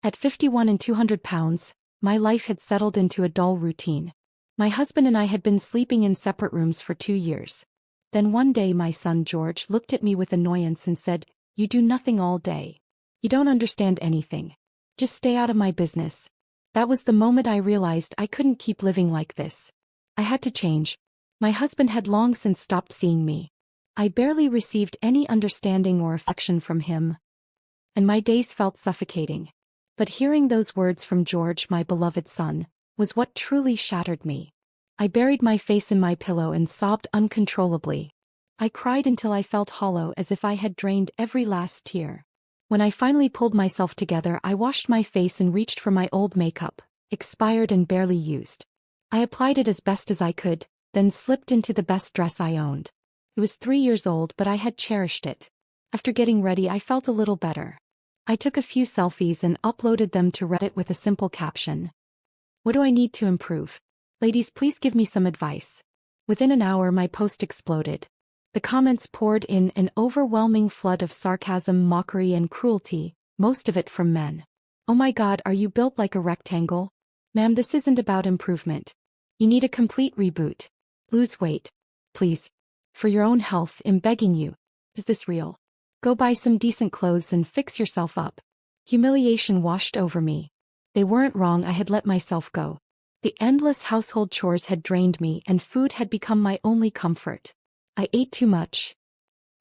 At 51 and 200 pounds, my life had settled into a dull routine. My husband and I had been sleeping in separate rooms for 2 years. Then one day my son George looked at me with annoyance and said, "You do nothing all day. You don't understand anything. Just stay out of my business." That was the moment I realized I couldn't keep living like this. I had to change. My husband had long since stopped seeing me. I barely received any understanding or affection from him, and my days felt suffocating. But hearing those words from George, my beloved son, was what truly shattered me. I buried my face in my pillow and sobbed uncontrollably. I cried until I felt hollow, as if I had drained every last tear. When I finally pulled myself together, I washed my face and reached for my old makeup, expired and barely used. I applied it as best as I could, then slipped into the best dress I owned. It was 3 years old, but I had cherished it. After getting ready, I felt a little better. I took a few selfies and uploaded them to Reddit with a simple caption. "What do I need to improve? Ladies, please give me some advice." Within an hour, my post exploded. The comments poured in an overwhelming flood of sarcasm, mockery, and cruelty, most of it from men. "Oh my God, are you built like a rectangle? Ma'am, this isn't about improvement. You need a complete reboot. Lose weight. Please. For your own health, I'm begging you. Is this real? Go buy some decent clothes and fix yourself up." Humiliation washed over me. They weren't wrong, I had let myself go. The endless household chores had drained me, and food had become my only comfort. I ate too much,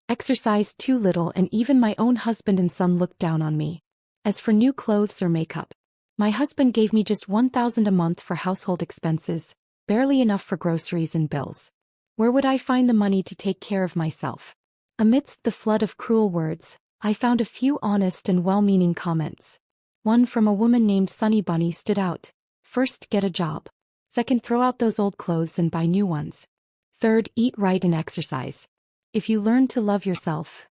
exercised too little, and even my own husband and son looked down on me. As for new clothes or makeup, my husband gave me just $1,000 a month for household expenses, barely enough for groceries and bills. Where would I find the money to take care of myself? Amidst the flood of cruel words, I found a few honest and well-meaning comments. One from a woman named Sunny Bunny stood out. "First, get a job. Second, throw out those old clothes and buy new ones. Third, eat right and exercise. If you learn to love yourself,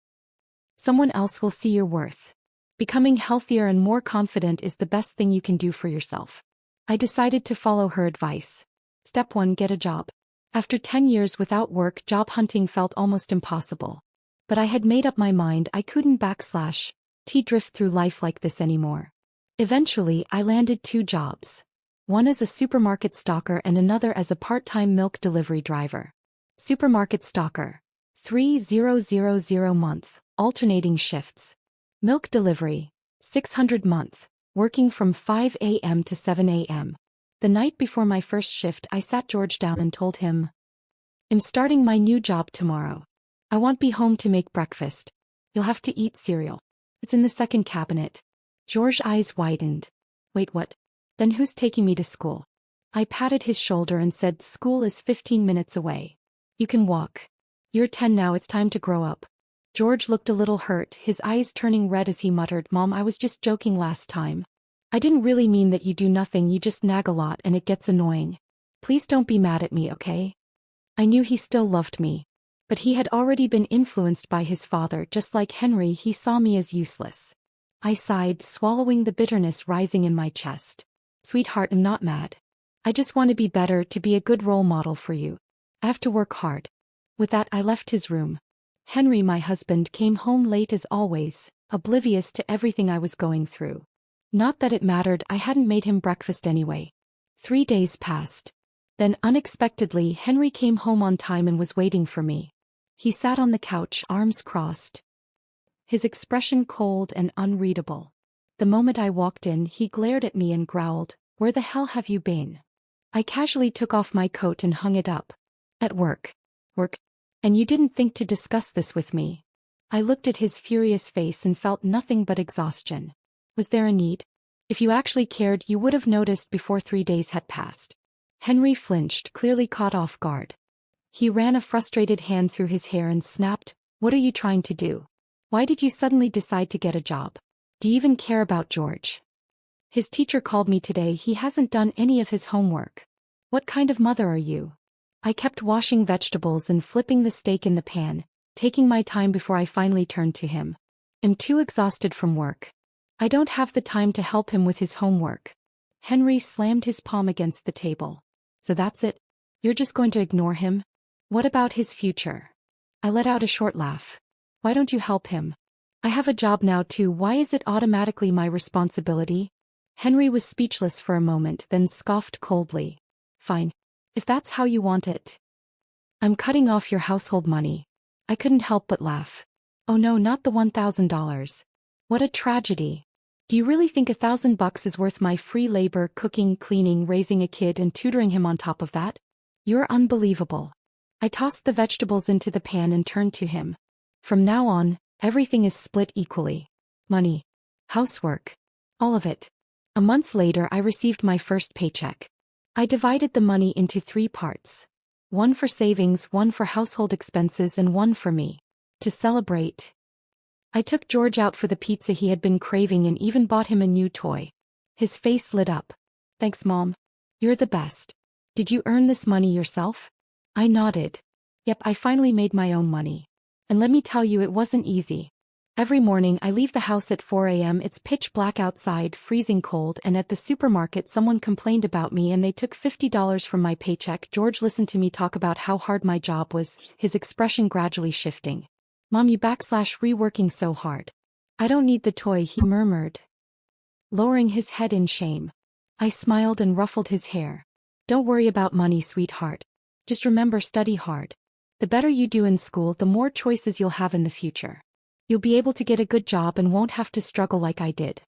someone else will see your worth. Becoming healthier and more confident is the best thing you can do for yourself." I decided to follow her advice. Step 1, get a job. After 10 years without work, job hunting felt almost impossible. But I had made up my mind I couldn't drift through life like this anymore. Eventually, I landed 2 jobs. One as a supermarket stocker and another as a part-time milk delivery driver. Supermarket stocker. $3,000 month, alternating shifts. Milk delivery. $600 month, working from 5 a.m. to 7 a.m. The night before my first shift, I sat George down and told him, "I'm starting my new job tomorrow. I won't be home to make breakfast. You'll have to eat cereal. It's in the second cabinet." George's eyes widened. "Wait, what? Then who's taking me to school?" I patted his shoulder and said, "School is 15 minutes away. You can walk. You're 10 now, it's time to grow up." George looked a little hurt, his eyes turning red as he muttered, "Mom, I was just joking last time. I didn't really mean that. You do nothing, you just nag a lot and it gets annoying. Please don't be mad at me, okay?" I knew he still loved me. But he had already been influenced by his father. Just like Henry, he saw me as useless. I sighed, swallowing the bitterness rising in my chest. "Sweetheart, I'm not mad. I just want to be better, to be a good role model for you. I have to work hard." With that, I left his room. Henry, my husband, came home late as always, oblivious to everything I was going through. Not that it mattered, I hadn't made him breakfast anyway. 3 days passed. Then unexpectedly, Henry came home on time and was waiting for me. He sat on the couch, arms crossed, his expression cold and unreadable. The moment I walked in, he glared at me and growled, "Where the hell have you been?" I casually took off my coat and hung it up. "At work." "Work? And you didn't think to discuss this with me?" I looked at his furious face and felt nothing but exhaustion. Was there a need? If you actually cared, you would have noticed before 3 days had passed. Henry flinched, clearly caught off guard. He ran a frustrated hand through his hair and snapped, "What are you trying to do? Why did you suddenly decide to get a job? Do you even care about George? His teacher called me today, he hasn't done any of his homework. What kind of mother are you?" I kept washing vegetables and flipping the steak in the pan, taking my time before I finally turned to him. "I'm too exhausted from work. I don't have the time to help him with his homework." Henry slammed his palm against the table. "So that's it? You're just going to ignore him? What about his future?" I let out a short laugh. "Why don't you help him? I have a job now too. Why is it automatically my responsibility?" Henry was speechless for a moment, then scoffed coldly. Fine. If that's how you want it. I'm cutting off your household money. I couldn't help but laugh. Oh no, not the $1,000. What a tragedy. Do you really think $1,000 is worth my free labor, cooking, cleaning, raising a kid and tutoring him on top of that? You're unbelievable. I tossed the vegetables into the pan and turned to him. From now on, everything is split equally. Money. Housework. All of it. A month later I received my first paycheck. I divided the money into 3 parts. One for savings, one for household expenses, and one for me. To celebrate, I took George out for the pizza he had been craving and even bought him a new toy. His face lit up. Thanks, Mom. You're the best. Did you earn this money yourself? I nodded. Yep, I finally made my own money. And let me tell you, it wasn't easy. Every morning I leave the house at 4 a.m. It's pitch black outside, freezing cold, and at the supermarket someone complained about me and they took $50 from my paycheck. George listened to me talk about how hard my job was, his expression gradually shifting. Mom, you reworking so hard. I don't need the toy, he murmured, lowering his head in shame. I smiled and ruffled his hair. Don't worry about money, sweetheart. Just remember, study hard. The better you do in school, the more choices you'll have in the future. You'll be able to get a good job and won't have to struggle like I did.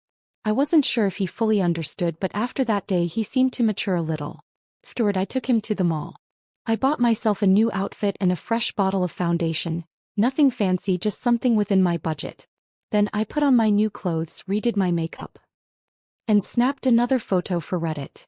I wasn't sure if he fully understood, but after that day he seemed to mature a little. Afterward I took him to the mall. I bought myself a new outfit and a fresh bottle of foundation. Nothing fancy, just something within my budget. Then I put on my new clothes, redid my makeup, and snapped another photo for Reddit.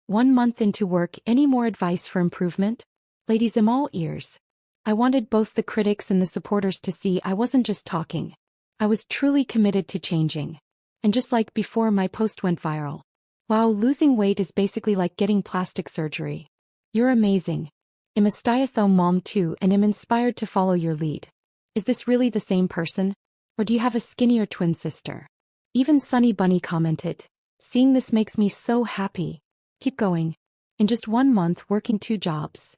1 month into work, any more advice for improvement? Ladies, I'm all ears. I wanted both the critics and the supporters to see I wasn't just talking. I was truly committed to changing. And just like before, my post went viral. Wow, losing weight is basically like getting plastic surgery. You're amazing. I'm a stay-at-home mom too and am inspired to follow your lead. Is this really the same person? Or do you have a skinnier twin sister? Even Sunny Bunny commented. Seeing this makes me so happy. Keep going. In just 1 month, working 2 jobs,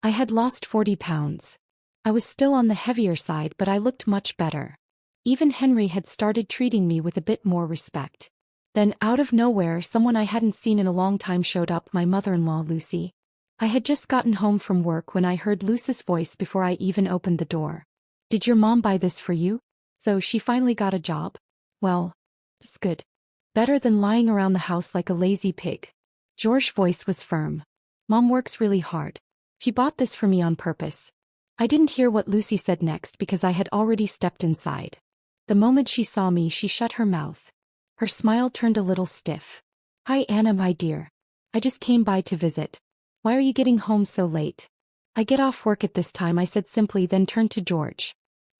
I had lost 40 pounds. I was still on the heavier side, but I looked much better. Even Henry had started treating me with a bit more respect. Then, out of nowhere, someone I hadn't seen in a long time showed up, my mother-in-law, Lucy. I had just gotten home from work when I heard Lucy's voice before I even opened the door. Did your mom buy this for you? So she finally got a job? Well, it's good. Better than lying around the house like a lazy pig. George's voice was firm. Mom works really hard. She bought this for me on purpose. I didn't hear what Lucy said next because I had already stepped inside. The moment she saw me, she shut her mouth. Her smile turned a little stiff. Hi Anna, my dear. I just came by to visit. Why are you getting home so late? I get off work at this time, I said simply, then turned to George.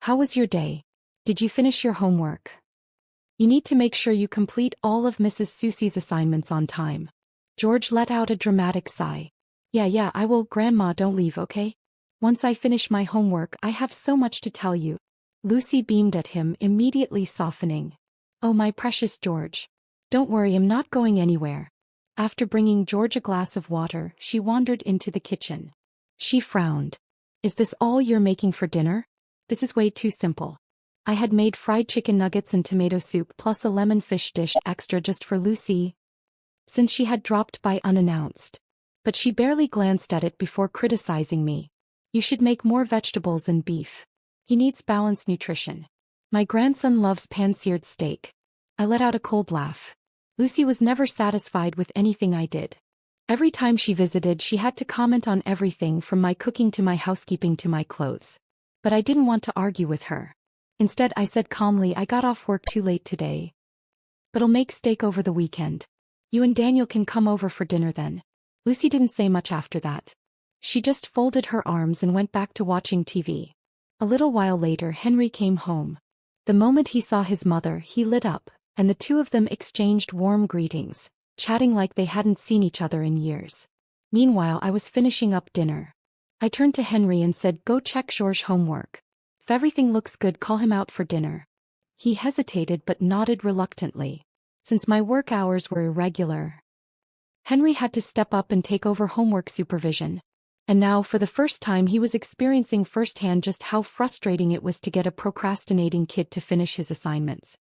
How was your day? Did you finish your homework? You need to make sure you complete all of Mrs. Susie's assignments on time. George let out a dramatic sigh. Yeah, I will. Grandma, don't leave, okay? Once I finish my homework, I have so much to tell you. Lucy beamed at him, immediately softening. Oh, my precious George. Don't worry, I'm not going anywhere. After bringing George a glass of water, she wandered into the kitchen. She frowned. Is this all you're making for dinner? This is way too simple. I had made fried chicken nuggets and tomato soup plus a lemon fish dish extra just for Lucy, since she had dropped by unannounced. But she barely glanced at it before criticizing me. You should make more vegetables and beef. He needs balanced nutrition. My grandson loves pan-seared steak. I let out a cold laugh. Lucy was never satisfied with anything I did. Every time she visited, she had to comment on everything from my cooking to my housekeeping to my clothes. But I didn't want to argue with her. Instead, I said calmly, I got off work too late today. But I'll make steak over the weekend. You and Daniel can come over for dinner then. Lucy didn't say much after that. She just folded her arms and went back to watching TV. A little while later, Henry came home. The moment he saw his mother, he lit up, and the two of them exchanged warm greetings, chatting like they hadn't seen each other in years. Meanwhile, I was finishing up dinner. I turned to Henry and said, go check George's homework. If everything looks good, call him out for dinner. He hesitated but nodded reluctantly. Since my work hours were irregular, Henry had to step up and take over homework supervision. And now, for the first time, he was experiencing firsthand just how frustrating it was to get a procrastinating kid to finish his assignments.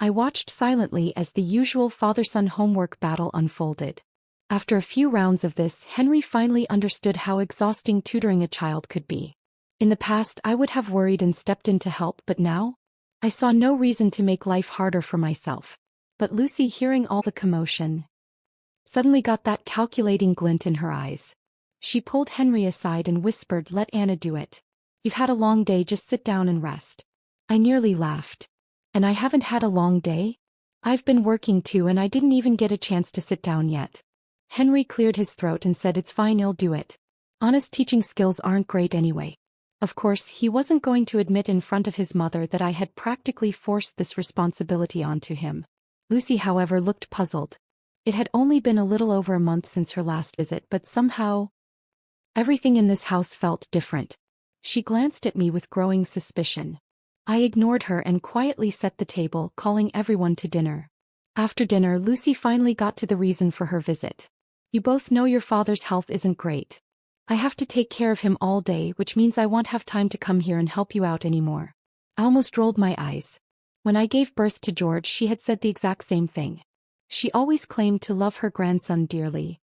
I watched silently as the usual father-son homework battle unfolded. After a few rounds of this, Henry finally understood how exhausting tutoring a child could be. In the past, I would have worried and stepped in to help, but now? I saw no reason to make life harder for myself. But Lucy, hearing all the commotion, suddenly got that calculating glint in her eyes. She pulled Henry aside and whispered, "Let Anna do it. You've had a long day, just sit down and rest." I nearly laughed. And I haven't had a long day? I've been working too, and I didn't even get a chance to sit down yet. Henry cleared his throat and said, "It's fine, I'll do it. Anna's teaching skills aren't great anyway." Of course, he wasn't going to admit in front of his mother that I had practically forced this responsibility onto him. Lucy, however, looked puzzled. It had only been a little over a month since her last visit, but somehow everything in this house felt different. She glanced at me with growing suspicion. I ignored her and quietly set the table, calling everyone to dinner. After dinner, Lucy finally got to the reason for her visit. "You both know your father's health isn't great. I have to take care of him all day, which means I won't have time to come here and help you out anymore." I almost rolled my eyes. When I gave birth to George, she had said the exact same thing. She always claimed to love her grandson dearly,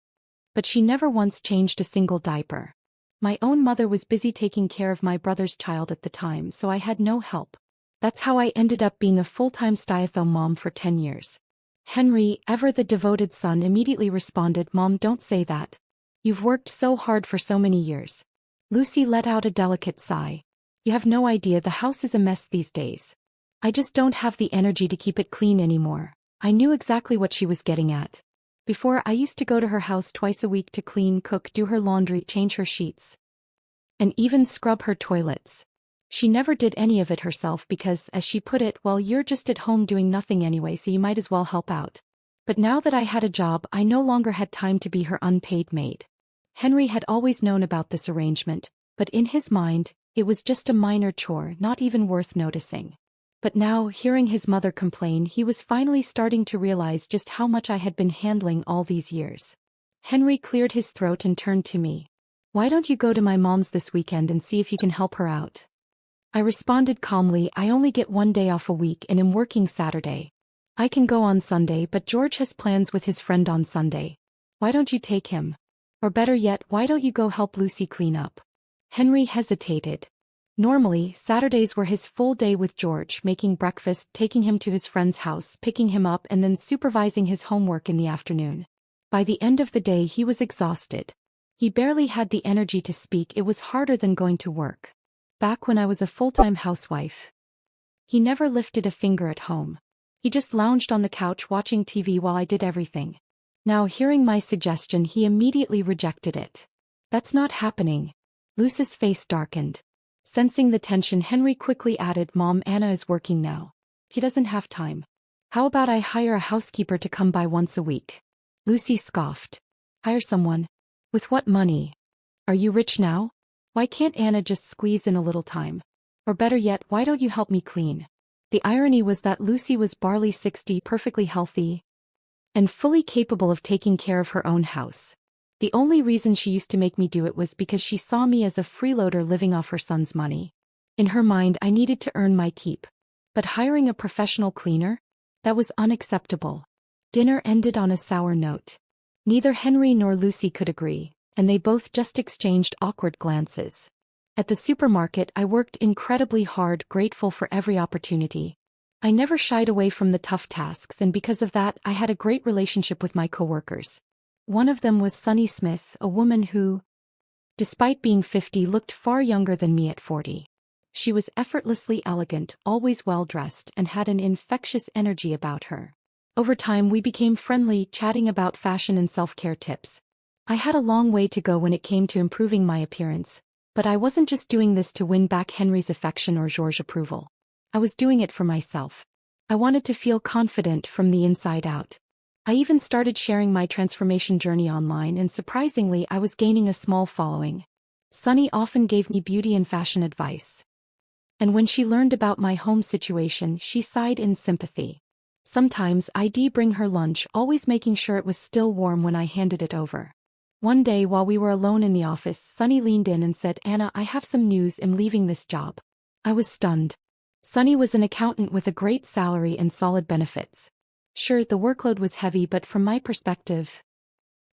but she never once changed a single diaper. My own mother was busy taking care of my brother's child at the time, so I had no help. That's how I ended up being a full-time stay-at-home mom for 10 years. Henry, ever the devoted son, immediately responded, "Mom, don't say that. You've worked so hard for so many years." Lucy let out a delicate sigh. "You have no idea, the house is a mess these days. I just don't have the energy to keep it clean anymore." I knew exactly what she was getting at. Before, I used to go to her house twice a week to clean, cook, do her laundry, change her sheets, and even scrub her toilets. She never did any of it herself because, as she put it, "Well, you're just at home doing nothing anyway, so you might as well help out." But now that I had a job, I no longer had time to be her unpaid maid. Henry had always known about this arrangement, but in his mind, it was just a minor chore, not even worth noticing. But now, hearing his mother complain, he was finally starting to realize just how much I had been handling all these years. Henry cleared his throat and turned to me. "Why don't you go to my mom's this weekend and see if you can help her out?" I responded calmly, "I only get one day off a week and am working Saturday. I can go on Sunday, but George has plans with his friend on Sunday. Why don't you take him? Or better yet, why don't you go help Lucy clean up?" Henry hesitated. Normally, Saturdays were his full day with George, making breakfast, taking him to his friend's house, picking him up, and then supervising his homework in the afternoon. By the end of the day, he was exhausted. He barely had the energy to speak. It was harder than going to work. Back when I was a full-time housewife, he never lifted a finger at home. He just lounged on the couch watching TV while I did everything. Now, hearing my suggestion, he immediately rejected it. "That's not happening." Lucy's face darkened. Sensing the tension, Henry quickly added, "Mom, Anna is working now. He doesn't have time. How about I hire a housekeeper to come by once a week?" Lucy scoffed. "Hire someone? With what money? Are you rich now? Why can't Anna just squeeze in a little time? Or better yet, why don't you help me clean?" The irony was that Lucy was barely 60, perfectly healthy, and fully capable of taking care of her own house. The only reason she used to make me do it was because she saw me as a freeloader living off her son's money. In her mind, I needed to earn my keep. But hiring a professional cleaner? That was unacceptable. Dinner ended on a sour note. Neither Henry nor Lucy could agree, and they both just exchanged awkward glances. At the supermarket, I worked incredibly hard, grateful for every opportunity. I never shied away from the tough tasks, and because of that, I had a great relationship with my coworkers. One of them was Sunny Smith, a woman who, despite being 50, looked far younger than me at 40. She was effortlessly elegant, always well-dressed, and had an infectious energy about her. Over time, we became friendly, chatting about fashion and self-care tips. I had a long way to go when it came to improving my appearance, but I wasn't just doing this to win back Henry's affection or George's approval. I was doing it for myself. I wanted to feel confident from the inside out. I even started sharing my transformation journey online, and surprisingly, I was gaining a small following. Sunny often gave me beauty and fashion advice. And when she learned about my home situation, she sighed in sympathy. Sometimes I'd bring her lunch, always making sure it was still warm when I handed it over. One day, while we were alone in the office, Sunny leaned in and said, "Anna, I have some news. I'm leaving this job." I was stunned. Sunny was an accountant with a great salary and solid benefits. Sure, the workload was heavy, but from my perspective,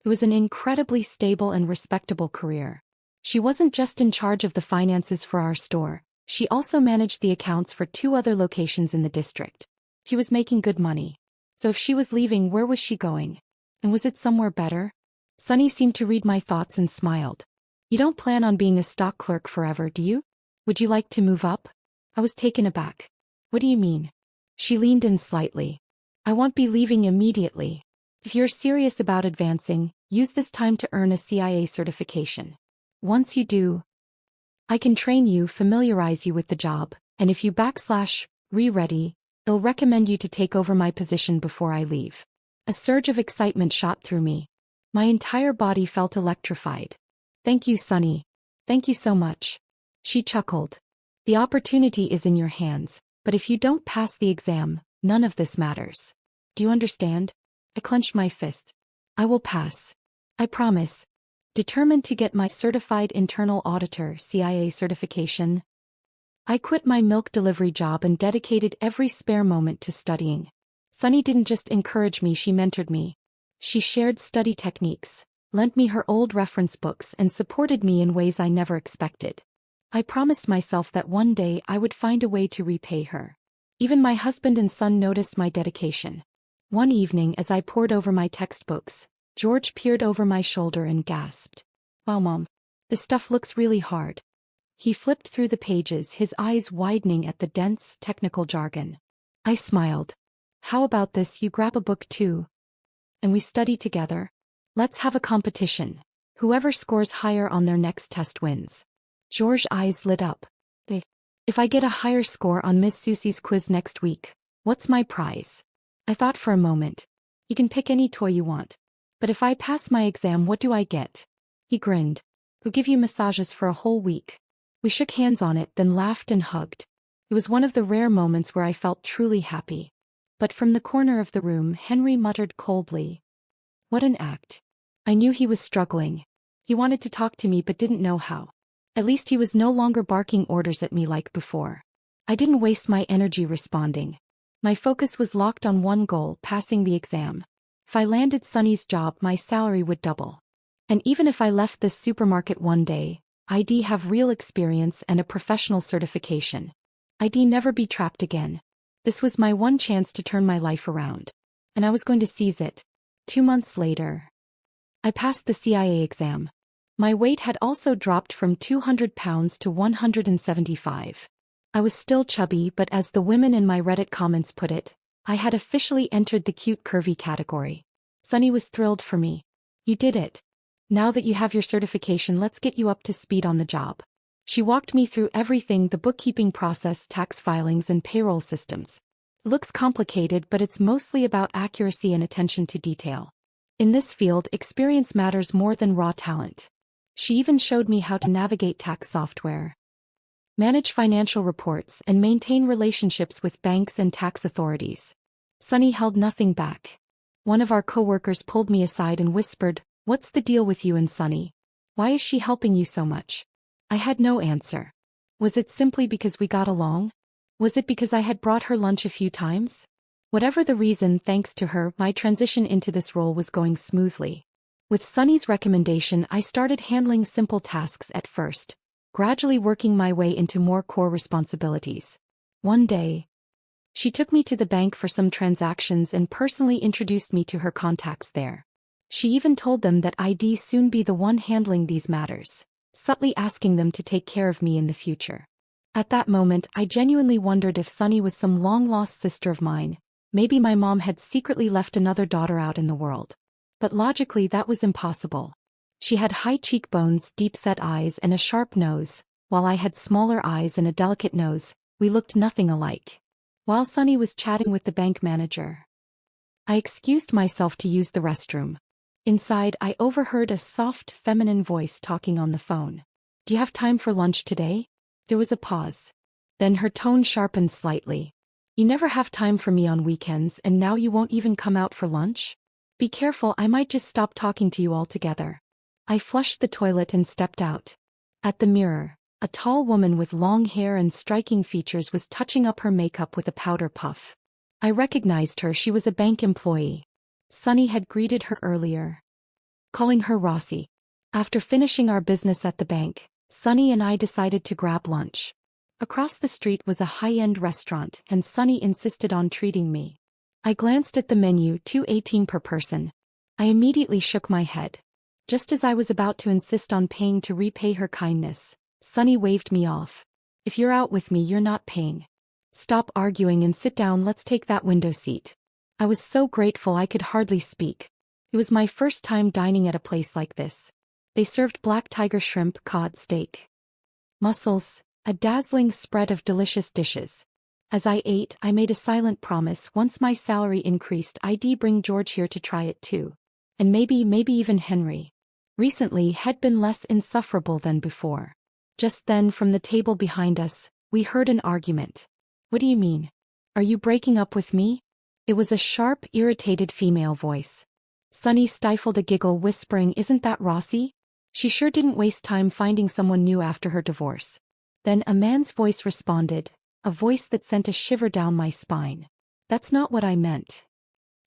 it was an incredibly stable and respectable career. She wasn't just in charge of the finances for our store, she also managed the accounts for 2 other locations in the district. She was making good money. So if she was leaving, where was she going? And was it somewhere better? Sunny seemed to read my thoughts and smiled. You don't plan on being a stock clerk forever, do you? Would you like to move up? I was taken aback. What do you mean? She leaned in slightly. I won't be leaving immediately. If you're serious about advancing, use this time to earn a CIA certification. Once you do, I can train you, familiarize you with the job, and if you re-ready, I'll recommend you to take over my position before I leave. A surge of excitement shot through me. My entire body felt electrified. Thank you, Sunny. Thank you so much. She chuckled. The opportunity is in your hands, but if you don't pass the exam, none of this matters. Do you understand? I clenched my fist. I will pass. I promise. Determined to get my Certified Internal Auditor (CIA) certification, I quit my milk delivery job and dedicated every spare moment to studying. Sunny didn't just encourage me, she mentored me. She shared study techniques, lent me her old reference books, and supported me in ways I never expected. I promised myself that one day I would find a way to repay her. Even my husband and son noticed my dedication. One evening, as I pored over my textbooks, George peered over my shoulder and gasped. Wow, Mom. This stuff looks really hard. He flipped through the pages, his eyes widening at the dense, technical jargon. I smiled. How about this, you grab a book too? And we study together? Let's have a competition. Whoever scores higher on their next test wins. George's eyes lit up. If I get a higher score on Miss Susie's quiz next week, what's my prize? I thought for a moment. You can pick any toy you want. But if I pass my exam, what do I get? He grinned. We'll give you massages for a whole week. We shook hands on it, then laughed and hugged. It was one of the rare moments where I felt truly happy. But from the corner of the room, Henry muttered coldly. What an act. I knew he was struggling. He wanted to talk to me but didn't know how. At least he was no longer barking orders at me like before. I didn't waste my energy responding. My focus was locked on one goal, passing the exam. If I landed Sunny's job, my salary would double. And even if I left this supermarket one day, I'd have real experience and a professional certification. I'd never be trapped again. This was my one chance to turn my life around. And I was going to seize it. 2 months later, I passed the CIA exam. My weight had also dropped from 200 pounds to 175. I was still chubby, but as the women in my Reddit comments put it, I had officially entered the cute curvy category. Sunny was thrilled for me. You did it. Now that you have your certification, let's get you up to speed on the job. She walked me through everything, the bookkeeping process, tax filings, and payroll systems. It looks complicated, but it's mostly about accuracy and attention to detail. In this field, experience matters more than raw talent. She even showed me how to navigate tax software, manage financial reports, and maintain relationships with banks and tax authorities. Sunny held nothing back. One of our coworkers pulled me aside and whispered, "What's the deal with you and Sunny? Why is she helping you so much?" I had no answer. Was it simply because we got along? Was it because I had brought her lunch a few times? Whatever the reason, thanks to her, my transition into this role was going smoothly. With Sunny's recommendation, I started handling simple tasks at first, gradually working my way into more core responsibilities. One day, she took me to the bank for some transactions and personally introduced me to her contacts there. She even told them that I'd soon be the one handling these matters, subtly asking them to take care of me in the future. At that moment, I genuinely wondered if Sunny was some long-lost sister of mine. Maybe my mom had secretly left another daughter out in the world. But logically, that was impossible. She had high cheekbones, deep-set eyes, and a sharp nose, while I had smaller eyes and a delicate nose. We looked nothing alike. While Sunny was chatting with the bank manager, I excused myself to use the restroom. Inside, I overheard a soft, feminine voice talking on the phone. "Do you have time for lunch today?" There was a pause. Then her tone sharpened slightly. "You never have time for me on weekends, and now you won't even come out for lunch? Be careful, I might just stop talking to you altogether." I flushed the toilet and stepped out. At the mirror, A tall woman with long hair and striking features was touching up her makeup with a powder puff. I recognized her. She was a bank employee. Sunny had greeted her earlier, calling her Rossi. After finishing our business at the bank, Sunny and I decided to grab lunch. Across the street was a high-end restaurant, and Sunny insisted on treating me. I glanced at the menu, $2.18 per person. I immediately shook my head. Just as I was about to insist on paying to repay her kindness, Sunny waved me off. If you're out with me, you're not paying. Stop arguing and sit down, let's take that window seat. I was so grateful I could hardly speak. It was my first time dining at a place like this. They served black tiger shrimp, cod, steak, mussels, a dazzling spread of delicious dishes. As I ate, I made a silent promise: once my salary increased, I'd bring George here to try it too. And maybe even Henry. Recently had been less insufferable than before. Just then, from the table behind us, we heard an argument. What do you mean? Are you breaking up with me? It was a sharp, irritated female voice. Sunny stifled a giggle, whispering, "Isn't that Rossi? She sure didn't waste time finding someone new after her divorce." Then a man's voice responded, a voice that sent a shiver down my spine. "That's not what I meant.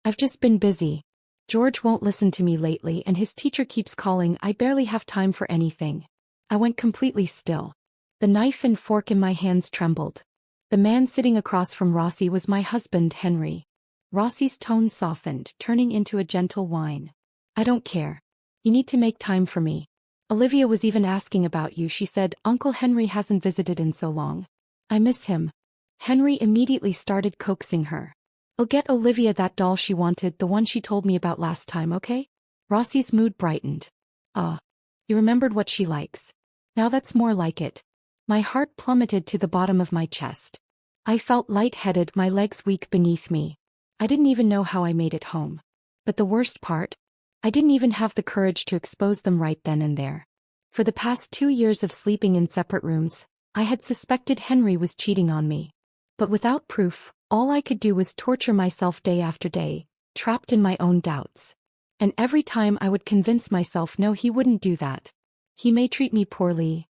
I've just been busy. George won't listen to me lately, and his teacher keeps calling. I barely have time for anything." I went completely still. The knife and fork in my hands trembled. The man sitting across from Rossi was my husband, Henry. Rossi's tone softened, turning into a gentle whine. "I don't care. You need to make time for me. Olivia was even asking about you," she said. "Uncle Henry hasn't visited in so long. I miss him." Henry immediately started coaxing her. "I'll get Olivia that doll she wanted, the one she told me about last time, okay?" Rossi's mood brightened. You remembered what she likes. Now that's more like it." My heart plummeted to the bottom of my chest. I felt lightheaded, my legs weak beneath me. I didn't even know how I made it home. But the worst part? I didn't even have the courage to expose them right then and there. For the past 2 years of sleeping in separate rooms, I had suspected Henry was cheating on me. But without proof, all I could do was torture myself day after day, trapped in my own doubts. And every time I would convince myself, no, he wouldn't do that. He may treat me poorly,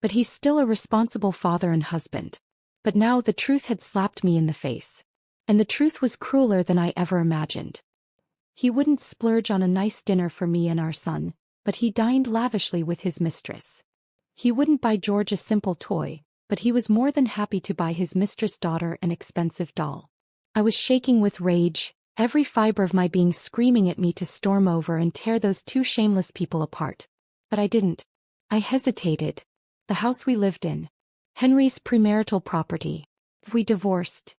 but he's still a responsible father and husband. But now the truth had slapped me in the face. And the truth was crueler than I ever imagined. He wouldn't splurge on a nice dinner for me and our son, but he dined lavishly with his mistress. He wouldn't buy George a simple toy, but he was more than happy to buy his mistress' daughter an expensive doll. I was shaking with rage, every fiber of my being screaming at me to storm over and tear those two shameless people apart. But I didn't. I hesitated. The house we lived in, Henry's premarital property. If we divorced,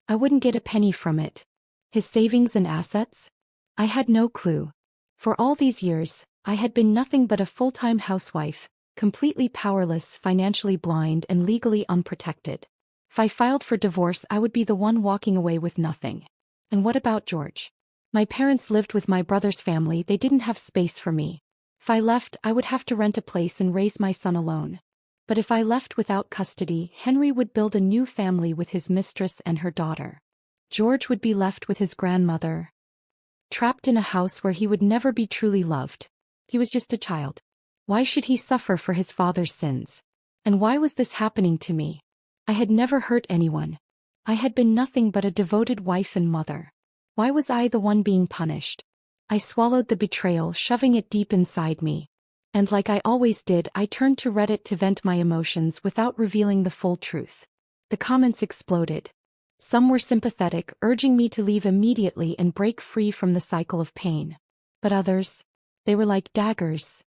I wouldn't get a penny from it. His savings and assets? I had no clue. For all these years, I had been nothing but a full-time housewife, completely powerless, financially blind, and legally unprotected. If I filed for divorce, I would be the one walking away with nothing. And what about George? My parents lived with my brother's family. They didn't have space for me. If I left, I would have to rent a place and raise my son alone. But if I left without custody, Henry would build a new family with his mistress and her daughter. George would be left with his grandmother, trapped in a house where he would never be truly loved. He was just a child. Why should he suffer for his father's sins? And why was this happening to me? I had never hurt anyone. I had been nothing but a devoted wife and mother. Why was I the one being punished? I swallowed the betrayal, shoving it deep inside me. And like I always did, I turned to Reddit to vent my emotions without revealing the full truth. The comments exploded. Some were sympathetic, urging me to leave immediately and break free from the cycle of pain. But others, they were like daggers,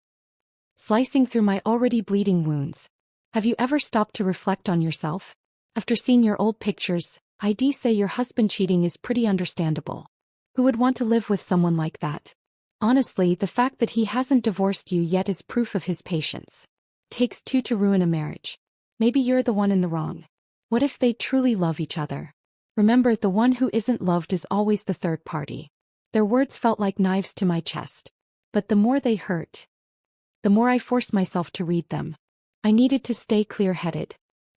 slicing through my already bleeding wounds. Have you ever stopped to reflect on yourself? After seeing your old pictures, I'd say your husband cheating is pretty understandable. Who would want to live with someone like that? Honestly, the fact that he hasn't divorced you yet is proof of his patience. Takes two to ruin a marriage. Maybe you're the one in the wrong. What if they truly love each other? Remember, the one who isn't loved is always the third party. Their words felt like knives to my chest. But the more they hurt, the more I forced myself to read them. I needed to stay clear-headed.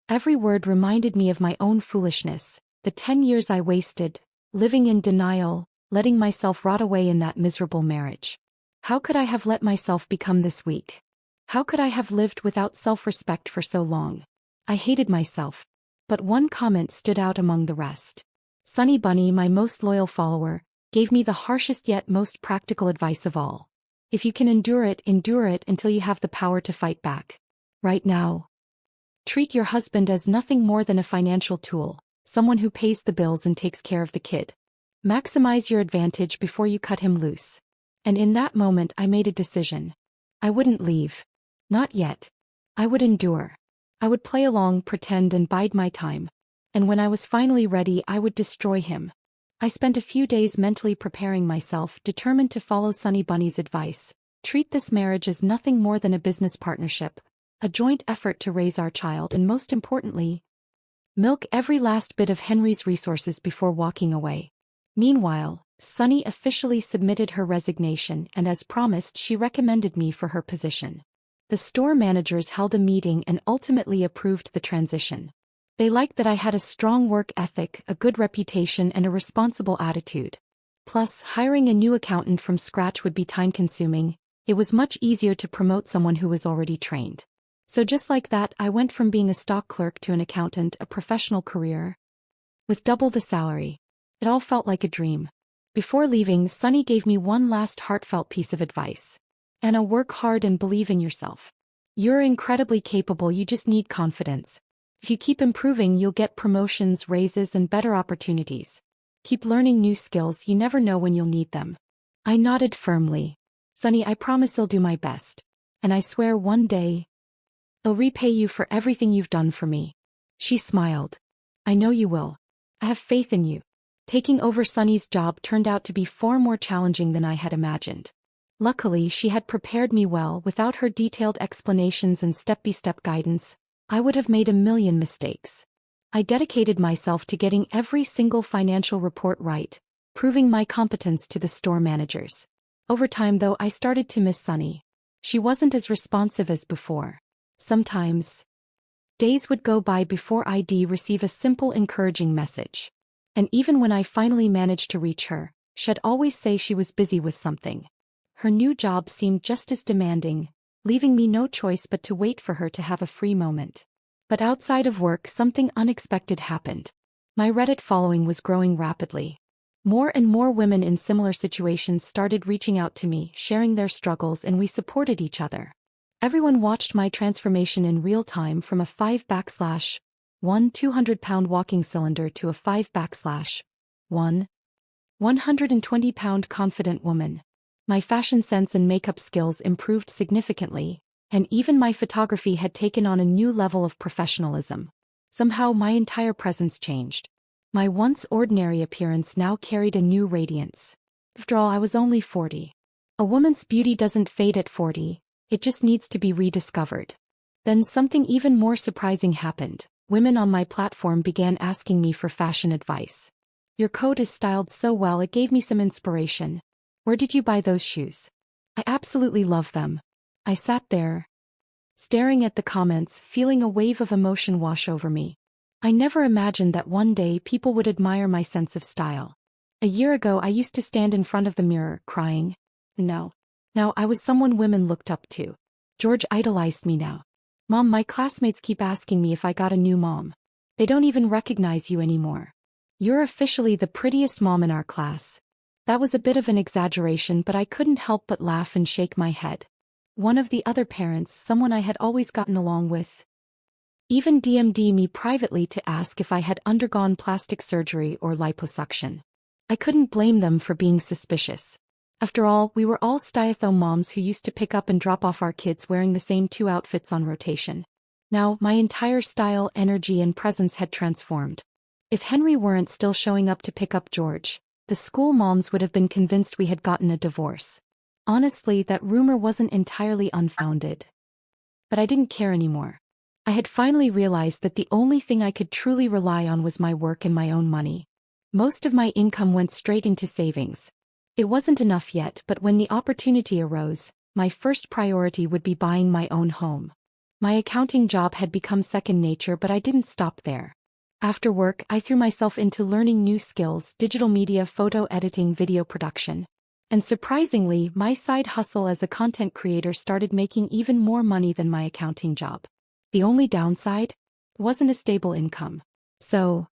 Every word reminded me of my own foolishness, the 10 years I wasted, living in denial, letting myself rot away in that miserable marriage. How could I have let myself become this weak? How could I have lived without self-respect for so long? I hated myself. But one comment stood out among the rest. Sunny Bunny, my most loyal follower, gave me the harshest yet most practical advice of all. If you can endure it until you have the power to fight back. Right now. Treat your husband as nothing more than a financial tool, someone who pays the bills and takes care of the kid. Maximize your advantage before you cut him loose. And in that moment I made a decision. I wouldn't leave. Not yet. I would endure. I would play along, pretend, and bide my time. And when I was finally ready, I would destroy him. I spent a few days mentally preparing myself, determined to follow Sunny Bunny's advice. Treat this marriage as nothing more than a business partnership, a joint effort to raise our child, and most importantly, milk every last bit of Henry's resources before walking away. Meanwhile, Sunny officially submitted her resignation, and as promised, she recommended me for her position. The store managers held a meeting and ultimately approved the transition. They liked that I had a strong work ethic, a good reputation, and a responsible attitude. Plus, hiring a new accountant from scratch would be time-consuming. It was much easier to promote someone who was already trained. So just like that, I went from being a stock clerk to an accountant, a professional career, with double the salary. It all felt like a dream. Before leaving, Sunny gave me one last heartfelt piece of advice. Anna, work hard and believe in yourself. You're incredibly capable, you just need confidence. If you keep improving, you'll get promotions, raises, and better opportunities. Keep learning new skills, you never know when you'll need them. I nodded firmly. Sunny, I promise I'll do my best. And I swear one day, I'll repay you for everything you've done for me. She smiled. I know you will. I have faith in you. Taking over Sunny's job turned out to be far more challenging than I had imagined. Luckily, she had prepared me well. Without her detailed explanations and step-by-step guidance, I would have made a million mistakes. I dedicated myself to getting every single financial report right, proving my competence to the store managers. Over time, though, I started to miss Sunny. She wasn't as responsive as before. Sometimes, days would go by before I'd receive a simple encouraging message. And even when I finally managed to reach her, she'd always say she was busy with something. Her new job seemed just as demanding, leaving me no choice but to wait for her to have a free moment. But outside of work, something unexpected happened. My Reddit following was growing rapidly. More and more women in similar situations started reaching out to me, sharing their struggles, and we supported each other. Everyone watched my transformation in real time, from a 5/1 200-pound walking cylinder to a 5/1 120-pound confident woman. My fashion sense and makeup skills improved significantly, and even my photography had taken on a new level of professionalism. Somehow my entire presence changed. My once ordinary appearance now carried a new radiance. After all, I was only 40. A woman's beauty doesn't fade at 40, it just needs to be rediscovered. Then something even more surprising happened. Women on my platform began asking me for fashion advice. Your coat is styled so well, it gave me some inspiration. Where did you buy those shoes? I absolutely love them. I sat there, staring at the comments, feeling a wave of emotion wash over me. I never imagined that one day people would admire my sense of style. A year ago, I used to stand in front of the mirror, crying. No. Now I was someone women looked up to. George idolized me now. Mom, my classmates keep asking me if I got a new mom. They don't even recognize you anymore. You're officially the prettiest mom in our class. That was a bit of an exaggeration, but I couldn't help but laugh and shake my head. One of the other parents, someone I had always gotten along with, even DM'd me privately to ask if I had undergone plastic surgery or liposuction. I couldn't blame them for being suspicious. After all, we were all stay-at-home moms who used to pick up and drop off our kids wearing the same 2 outfits on rotation. Now, my entire style, energy, and presence had transformed. If Henry weren't still showing up to pick up George, the school moms would have been convinced we had gotten a divorce. Honestly, that rumor wasn't entirely unfounded. But I didn't care anymore. I had finally realized that the only thing I could truly rely on was my work and my own money. Most of my income went straight into savings. It wasn't enough yet, but when the opportunity arose, my first priority would be buying my own home. My accounting job had become second nature, but I didn't stop there. After work, I threw myself into learning new skills: digital media, photo editing, video production. And surprisingly, my side hustle as a content creator started making even more money than my accounting job. The only downside wasn't a stable income. So,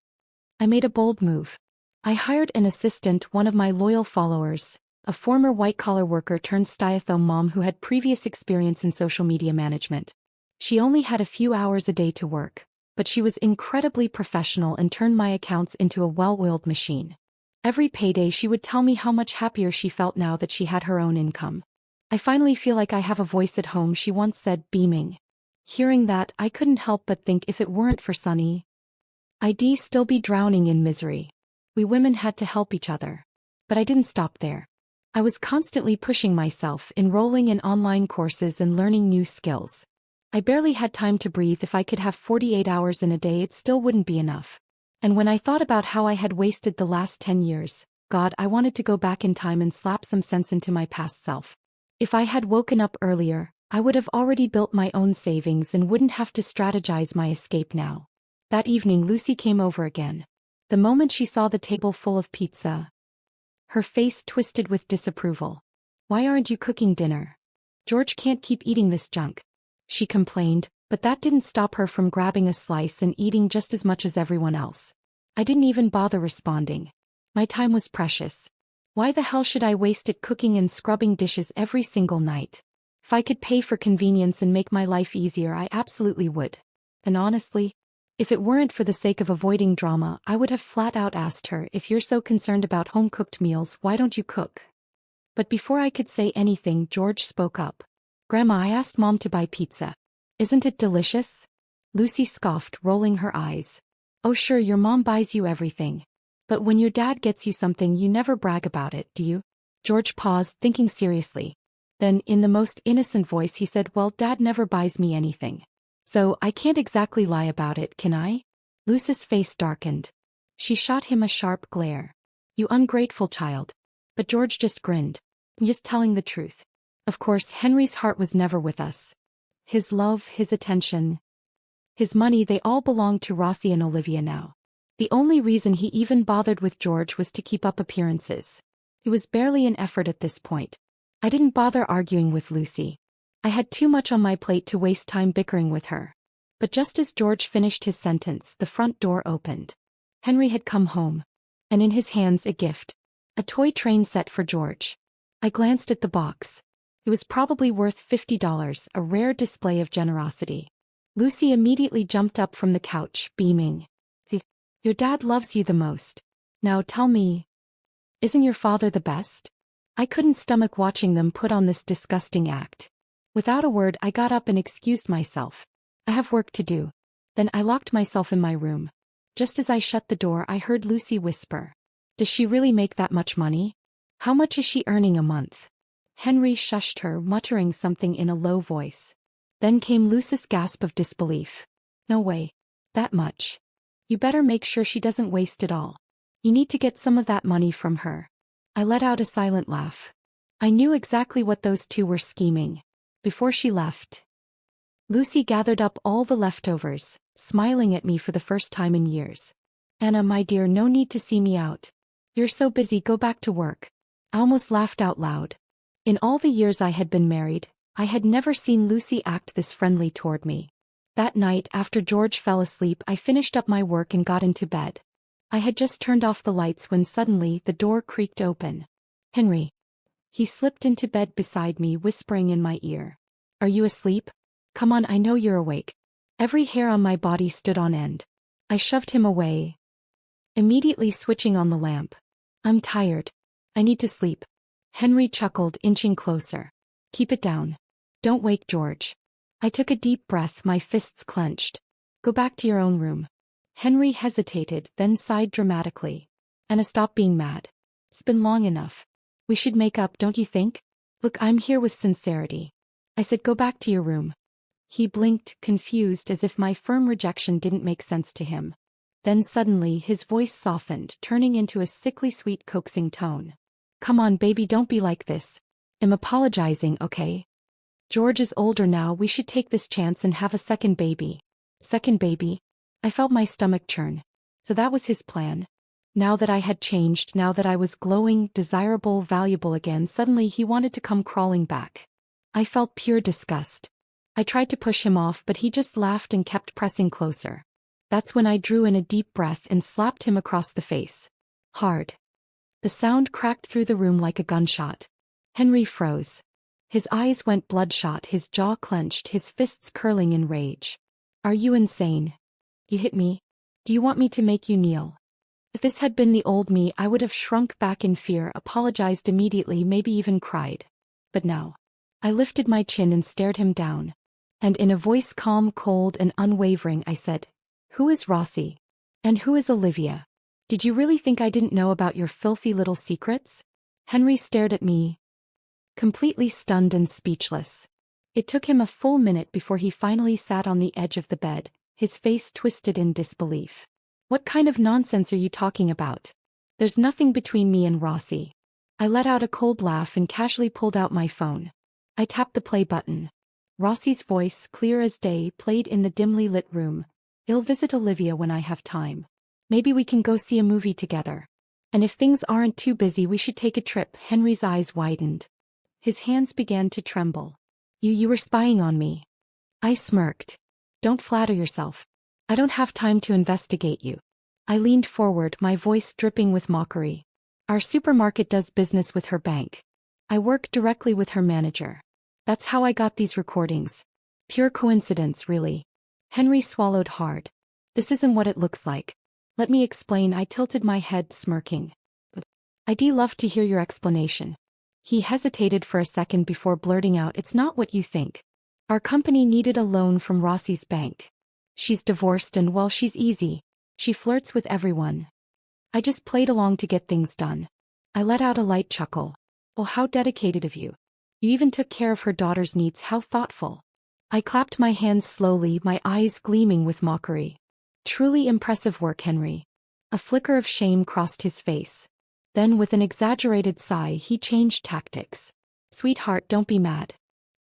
I made a bold move. I hired an assistant, one of my loyal followers, a former white-collar worker turned stay-at-home mom who had previous experience in social media management. She only had a few hours a day to work, but she was incredibly professional and turned my accounts into a well-oiled machine. Every payday she would tell me how much happier she felt now that she had her own income. "I finally feel like I have a voice at home," she once said, beaming. Hearing that, I couldn't help but think if it weren't for Sunny, I'd still be drowning in misery. We women had to help each other. But I didn't stop there. I was constantly pushing myself, enrolling in online courses and learning new skills. I barely had time to breathe. If I could have 48 hours in a day, it still wouldn't be enough. And when I thought about how I had wasted the last 10 years, God, I wanted to go back in time and slap some sense into my past self. If I had woken up earlier, I would have already built my own savings and wouldn't have to strategize my escape now. That evening, Lucy came over again. The moment she saw the table full of pizza, her face twisted with disapproval. "Why aren't you cooking dinner? George can't keep eating this junk," she complained, but that didn't stop her from grabbing a slice and eating just as much as everyone else. I didn't even bother responding. My time was precious. Why the hell should I waste it cooking and scrubbing dishes every single night? If I could pay for convenience and make my life easier, I absolutely would. And honestly, if it weren't for the sake of avoiding drama, I would have flat out asked her, "If you're so concerned about home-cooked meals, why don't you cook?" But before I could say anything, George spoke up. "Grandma, I asked Mom to buy pizza. Isn't it delicious?" Lucy scoffed, rolling her eyes. "Oh sure, your mom buys you everything. But when your dad gets you something, you never brag about it, do you?" George paused, thinking seriously. Then, in the most innocent voice, he said, "Well, Dad never buys me anything. So, I can't exactly lie about it, can I?" Lucy's face darkened. She shot him a sharp glare. "You ungrateful child." But George just grinned. "I'm just telling the truth. Of course, Henry's heart was never with us. His love, his attention, his money, they all belong to Rossi and Olivia now. The only reason he even bothered with George was to keep up appearances. It was barely an effort at this point. I didn't bother arguing with Lucy. I had too much on my plate to waste time bickering with her. But just as George finished his sentence, the front door opened. Henry had come home. And in his hands a gift. A toy train set for George. I glanced at the box. It was probably worth $50, a rare display of generosity. Lucy immediately jumped up from the couch, beaming. "Your dad loves you the most. Now tell me, isn't your father the best?" I couldn't stomach watching them put on this disgusting act. Without a word, I got up and excused myself. "I have work to do." Then I locked myself in my room. Just as I shut the door, I heard Lucy whisper, "Does she really make that much money? How much is she earning a month?" Henry shushed her, muttering something in a low voice. Then came Lucy's gasp of disbelief. "No way. That much. You better make sure she doesn't waste it all. You need to get some of that money from her." I let out a silent laugh. I knew exactly what those two were scheming. Before she left, Lucy gathered up all the leftovers, smiling at me for the first time in years. "Anna, my dear, no need to see me out. You're so busy, go back to work." I almost laughed out loud. In all the years I had been married, I had never seen Lucy act this friendly toward me. That night, after George fell asleep, I finished up my work and got into bed. I had just turned off the lights when suddenly the door creaked open. "Henry." He slipped into bed beside me, whispering in my ear. "Are you asleep? Come on, I know you're awake." Every hair on my body stood on end. I shoved him away, immediately switching on the lamp. "I'm tired. I need to sleep." Henry chuckled, inching closer. "Keep it down. Don't wake George." I took a deep breath, my fists clenched. "Go back to your own room." Henry hesitated, then sighed dramatically. "Anna, stop being mad. It's been long enough. We should make up, don't you think? Look, I'm here with sincerity. I said go back to your room." He blinked, confused, as if my firm rejection didn't make sense to him. Then suddenly his voice softened, turning into a sickly sweet coaxing tone. "Come on, baby, don't be like this. I'm apologizing, okay? George is older now, we should take this chance and have a second baby." Second baby? I felt my stomach churn. So that was his plan. Now that I had changed, now that I was glowing, desirable, valuable again, suddenly he wanted to come crawling back. I felt pure disgust. I tried to push him off, but he just laughed and kept pressing closer. That's when I drew in a deep breath and slapped him across the face. Hard. The sound cracked through the room like a gunshot. Henry froze. His eyes went bloodshot, his jaw clenched, his fists curling in rage. Are you insane? You hit me? Do you want me to make you kneel? If this had been the old me, I would have shrunk back in fear, apologized immediately, maybe even cried. But now. I lifted my chin and stared him down. And in a voice calm, cold, and unwavering, I said, "Who is Rossi? And who is Olivia? Did you really think I didn't know about your filthy little secrets?" Henry stared at me, completely stunned and speechless. It took him a full minute before he finally sat on the edge of the bed, his face twisted in disbelief. "What kind of nonsense are you talking about? There's nothing between me and Rossi." I let out a cold laugh and casually pulled out my phone. I tapped the play button. Rossi's voice, clear as day, played in the dimly lit room. "I'll visit Olivia when I have time. Maybe we can go see a movie together. And if things aren't too busy, we should take a trip." Henry's eyes widened. His hands began to tremble. You were spying on me." I smirked. "Don't flatter yourself. I don't have time to investigate you." I leaned forward, my voice dripping with mockery. "Our supermarket does business with her bank. I work directly with her manager. That's how I got these recordings. Pure coincidence, really." Henry swallowed hard. "This isn't what it looks like. Let me explain." I tilted my head, smirking. "I'd love to hear your explanation." He hesitated for a second before blurting out, "It's not what you think. Our company needed a loan from Rossi's bank. She's divorced and, well, she's easy. She flirts with everyone. I just played along to get things done." I let out a light chuckle. "Oh, how dedicated of you. You even took care of her daughter's needs. How thoughtful." I clapped my hands slowly, my eyes gleaming with mockery. "Truly impressive work, Henry." A flicker of shame crossed his face. Then, with an exaggerated sigh, he changed tactics. "Sweetheart, don't be mad.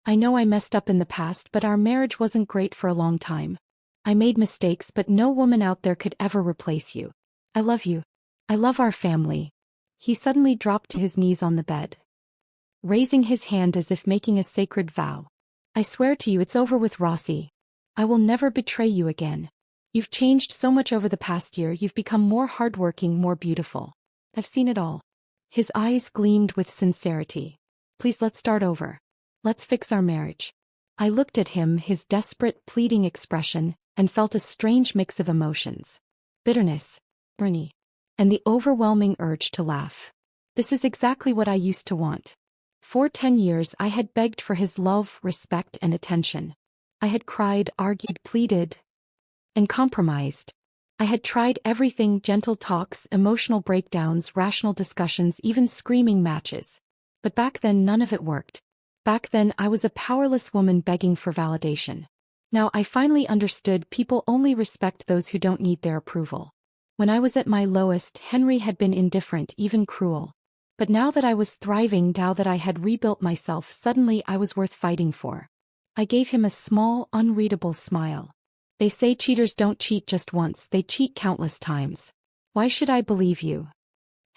I know I messed up in the past, but our marriage wasn't great for a long time. I made mistakes, but no woman out there could ever replace you. I love you. I love our family." He suddenly dropped to his knees on the bed, raising his hand as if making a sacred vow. "I swear to you, it's over with Rossi. I will never betray you again. You've changed so much over the past year. You've become more hardworking, more beautiful. I've seen it all." His eyes gleamed with sincerity. "Please, let's start over. Let's fix our marriage." I looked at him, his desperate, pleading expression, and felt a strange mix of emotions. Bitterness, irony, and the overwhelming urge to laugh. This is exactly what I used to want. For 10 years I had begged for his love, respect, and attention. I had cried, argued, pleaded, and compromised. I had tried everything: gentle talks, emotional breakdowns, rational discussions, even screaming matches. But back then none of it worked. Back then I was a powerless woman begging for validation. Now I finally understood: people only respect those who don't need their approval. When I was at my lowest, Henry had been indifferent, even cruel. But now that I was thriving, now that I had rebuilt myself, suddenly I was worth fighting for. I gave him a small, unreadable smile. "They say cheaters don't cheat just once, they cheat countless times. Why should I believe you?"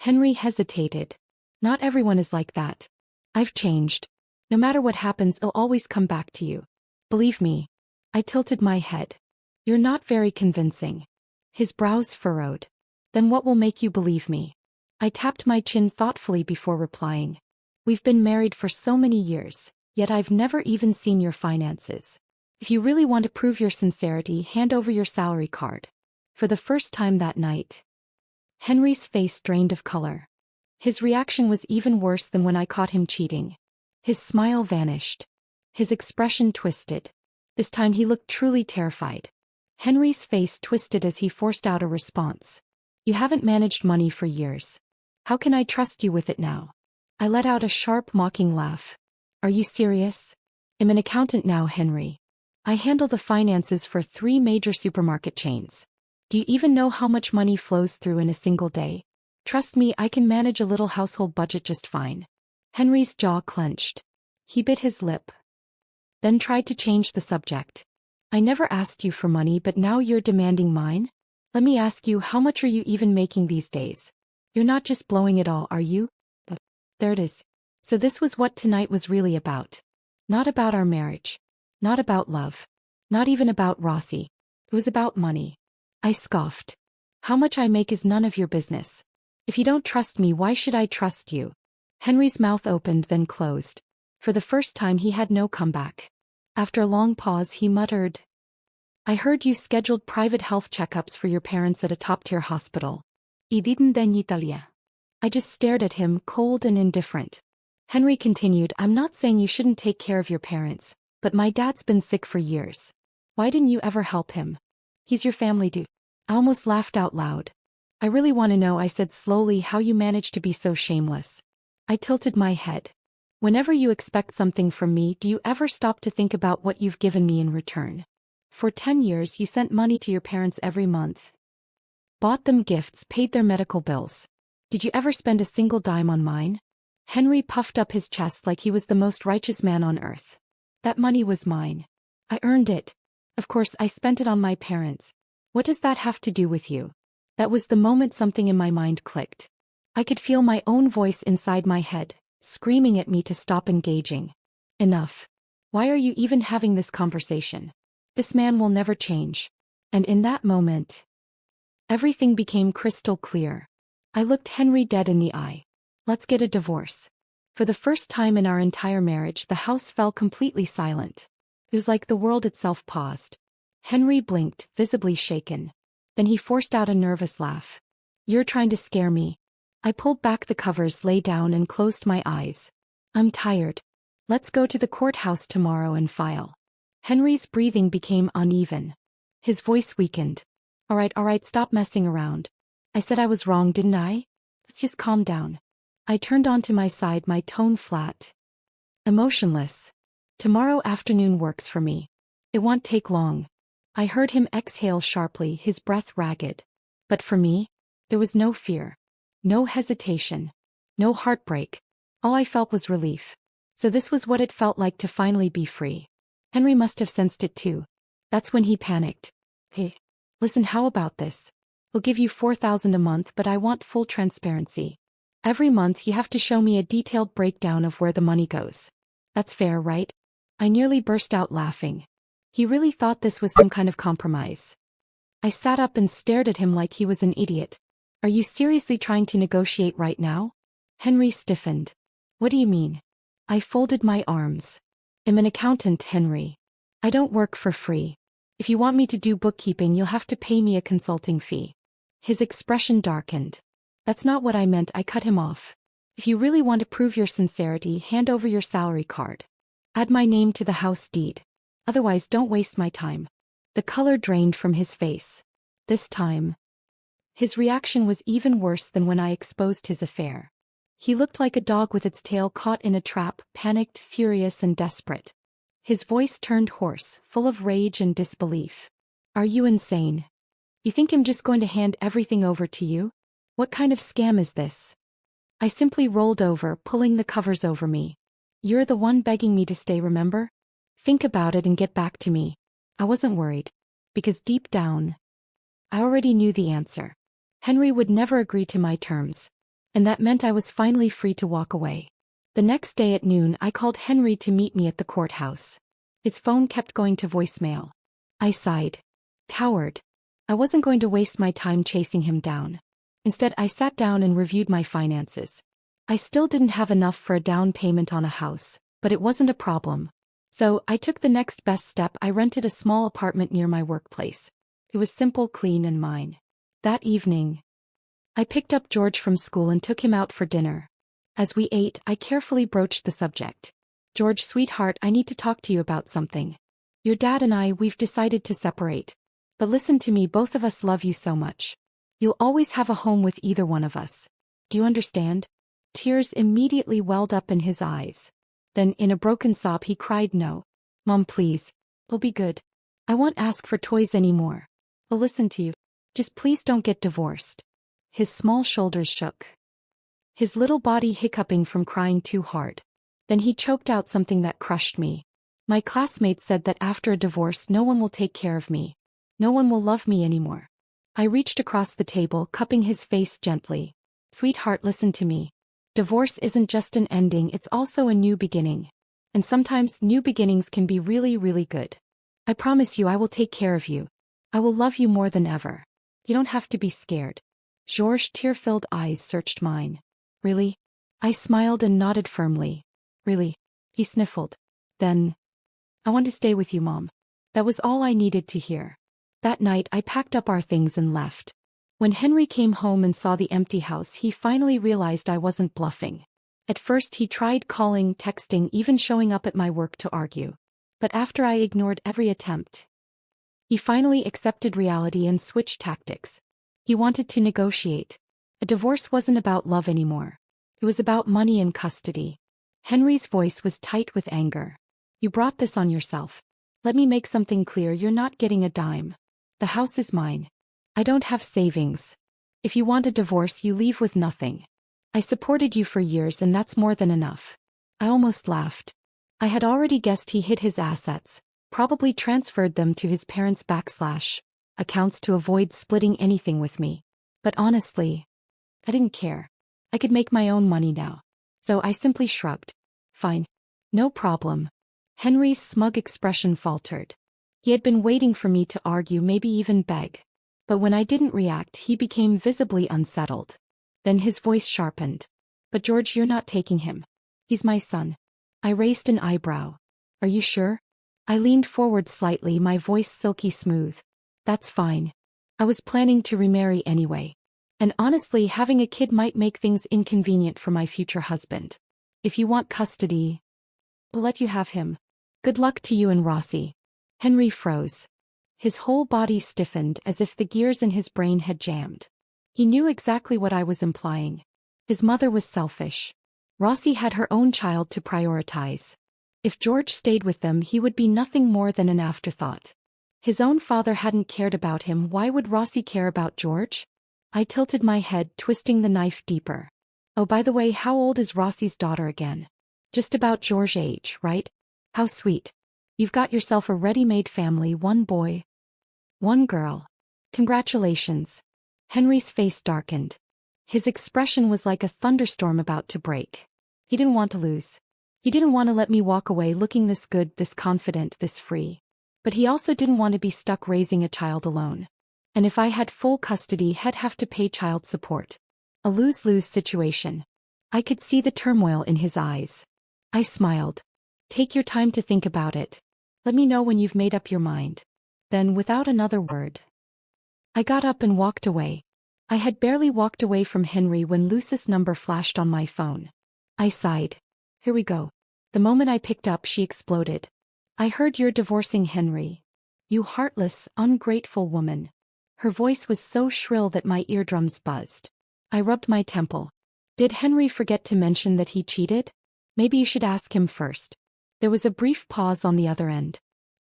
Henry hesitated. "Not everyone is like that. I've changed. No matter what happens, I'll always come back to you. Believe me." I tilted my head. "You're not very convincing." His brows furrowed. "Then what will make you believe me?" I tapped my chin thoughtfully before replying. "We've been married for so many years, yet I've never even seen your finances. If you really want to prove your sincerity, hand over your salary card." For the first time that night, Henry's face drained of color. His reaction was even worse than when I caught him cheating. His smile vanished. His expression twisted. This time he looked truly terrified. Henry's face twisted as he forced out a response. "You haven't managed money for years. How can I trust you with it now?" I let out a sharp, mocking laugh. "Are you serious? I'm an accountant now, Henry. I handle the finances for 3 major supermarket chains. Do you even know how much money flows through in a single day? Trust me, I can manage a little household budget just fine." Henry's jaw clenched. He bit his lip, then tried to change the subject. "I never asked you for money, but now you're demanding mine? Let me ask you, how much are you even making these days? You're not just blowing it all, are you? There it is. So this was what tonight was really about. Not about our marriage. Not about love. Not even about Rossi. It was about money. I scoffed. How much I make is none of your business. If you don't trust me, why should I trust you? Henry's mouth opened then closed. For the first time he had no comeback. After a long pause he muttered, I heard you scheduled private health checkups for your parents at a top-tier hospital. I didn't degni Italia. I just stared at him, cold and indifferent. Henry continued, I'm not saying you shouldn't take care of your parents, but my dad's been sick for years. Why didn't you ever help him? He's your family dude. I almost laughed out loud. I really want to know, I said slowly, how you managed to be so shameless. I tilted my head. Whenever you expect something from me, do you ever stop to think about what you've given me in return? For 10 years you sent money to your parents every month. Bought them gifts, paid their medical bills. Did you ever spend a single dime on mine? Henry puffed up his chest like he was the most righteous man on earth. That money was mine. I earned it. Of course I spent it on my parents. What does that have to do with you? That was the moment something in my mind clicked. I could feel my own voice inside my head, screaming at me to stop engaging. Enough. Why are you even having this conversation? This man will never change. And in that moment, everything became crystal clear. I looked Henry dead in the eye. Let's get a divorce. For the first time in our entire marriage, the house fell completely silent. It was like the world itself paused. Henry blinked, visibly shaken. Then he forced out a nervous laugh. You're trying to scare me. I pulled back the covers, lay down and closed my eyes. I'm tired. Let's go to the courthouse tomorrow and file. Henry's breathing became uneven. His voice weakened. All right, stop messing around. I said I was wrong, didn't I? Let's just calm down. I turned onto my side, my tone flat. Emotionless. Tomorrow afternoon works for me. It won't take long. I heard him exhale sharply, his breath ragged. But for me, there was no fear. No hesitation. No heartbreak. All I felt was relief. So this was what it felt like to finally be free. Henry must have sensed it too. That's when he panicked. Hey, listen, how about this? We'll give you $4,000 a month, but I want full transparency. Every month you have to show me a detailed breakdown of where the money goes. That's fair, right? I nearly burst out laughing. He really thought this was some kind of compromise. I sat up and stared at him like he was an idiot. Are you seriously trying to negotiate right now? Henry stiffened. What do you mean? I folded my arms. I'm an accountant, Henry. I don't work for free. If you want me to do bookkeeping, you'll have to pay me a consulting fee. His expression darkened. That's not what I meant, I cut him off. If you really want to prove your sincerity, hand over your salary card. Add my name to the house deed. Otherwise, don't waste my time. The color drained from his face. This time, his reaction was even worse than when I exposed his affair. He looked like a dog with its tail caught in a trap, panicked, furious, and desperate. His voice turned hoarse, full of rage and disbelief. Are you insane? You think I'm just going to hand everything over to you? What kind of scam is this? I simply rolled over, pulling the covers over me. You're the one begging me to stay, remember? Think about it and get back to me. I wasn't worried. Because deep down, I already knew the answer. Henry would never agree to my terms. And that meant I was finally free to walk away. The next day at noon, I called Henry to meet me at the courthouse. His phone kept going to voicemail. I sighed. Coward. I wasn't going to waste my time chasing him down. Instead, I sat down and reviewed my finances. I still didn't have enough for a down payment on a house, but it wasn't a problem. So, I took the next best step. I rented a small apartment near my workplace. It was simple, clean, and mine. That evening, I picked up George from school and took him out for dinner. As we ate, I carefully broached the subject. George, sweetheart, I need to talk to you about something. Your dad and we've decided to separate. But listen to me, both of us love you so much. You'll always have a home with either one of us. Do you understand? Tears immediately welled up in his eyes. Then, in a broken sob, he cried, No. Mom, please. We'll be good. I won't ask for toys anymore. I'll listen to you. Just please don't get divorced. His small shoulders shook. His little body hiccuping from crying too hard. Then he choked out something that crushed me. My classmates said that after a divorce no one will take care of me. No one will love me anymore. I reached across the table, cupping his face gently. Sweetheart, listen to me. Divorce isn't just an ending, it's also a new beginning. And sometimes new beginnings can be really, really good. I promise you I will take care of you. I will love you more than ever. You don't have to be scared. Georges' tear-filled eyes searched mine. Really? I smiled and nodded firmly. Really? He sniffled. Then, I want to stay with you, Mom. That was all I needed to hear. That night I packed up our things and left. When Henry came home and saw the empty house, he finally realized I wasn't bluffing. At first he tried calling, texting, even showing up at my work to argue. But after I ignored every attempt, he finally accepted reality and switched tactics. He wanted to negotiate. A divorce wasn't about love anymore. It was about money and custody. Henry's voice was tight with anger. You brought this on yourself. Let me make something clear, you're not getting a dime. The house is mine. I don't have savings. If you want a divorce, you leave with nothing. I supported you for years and that's more than enough. I almost laughed. I had already guessed he hid his assets, probably transferred them to his parents' accounts to avoid splitting anything with me. But honestly, I didn't care. I could make my own money now. So I simply shrugged. Fine. No problem. Henry's smug expression faltered. He had been waiting for me to argue, maybe even beg. But when I didn't react, he became visibly unsettled. Then his voice sharpened. But George, you're not taking him. He's my son. I raised an eyebrow. Are you sure? I leaned forward slightly, my voice silky smooth. That's fine. I was planning to remarry anyway. And honestly, having a kid might make things inconvenient for my future husband. If you want custody, I'll let you have him. Good luck to you and Rossi. Henry froze. His whole body stiffened as if the gears in his brain had jammed. He knew exactly what I was implying. His mother was selfish. Rossi had her own child to prioritize. If George stayed with them, he would be nothing more than an afterthought. His own father hadn't cared about him, why would Rossi care about George? I tilted my head, twisting the knife deeper. Oh, by the way, how old is Rossi's daughter again? Just about George's age, right? How sweet. You've got yourself a ready-made family, one boy, one girl. Congratulations. Henry's face darkened. His expression was like a thunderstorm about to break. He didn't want to lose. He didn't want to let me walk away looking this good, this confident, this free. But he also didn't want to be stuck raising a child alone. And if I had full custody, I'd have to pay child support. A lose-lose situation. I could see the turmoil in his eyes. I smiled. Take your time to think about it. Let me know when you've made up your mind. Then, without another word, I got up and walked away. I had barely walked away from Henry when Lucy's number flashed on my phone. I sighed. Here we go. The moment I picked up, she exploded. I heard you're divorcing Henry. You heartless, ungrateful woman. Her voice was so shrill that my eardrums buzzed. I rubbed my temple. Did Henry forget to mention that he cheated? Maybe you should ask him first. There was a brief pause on the other end.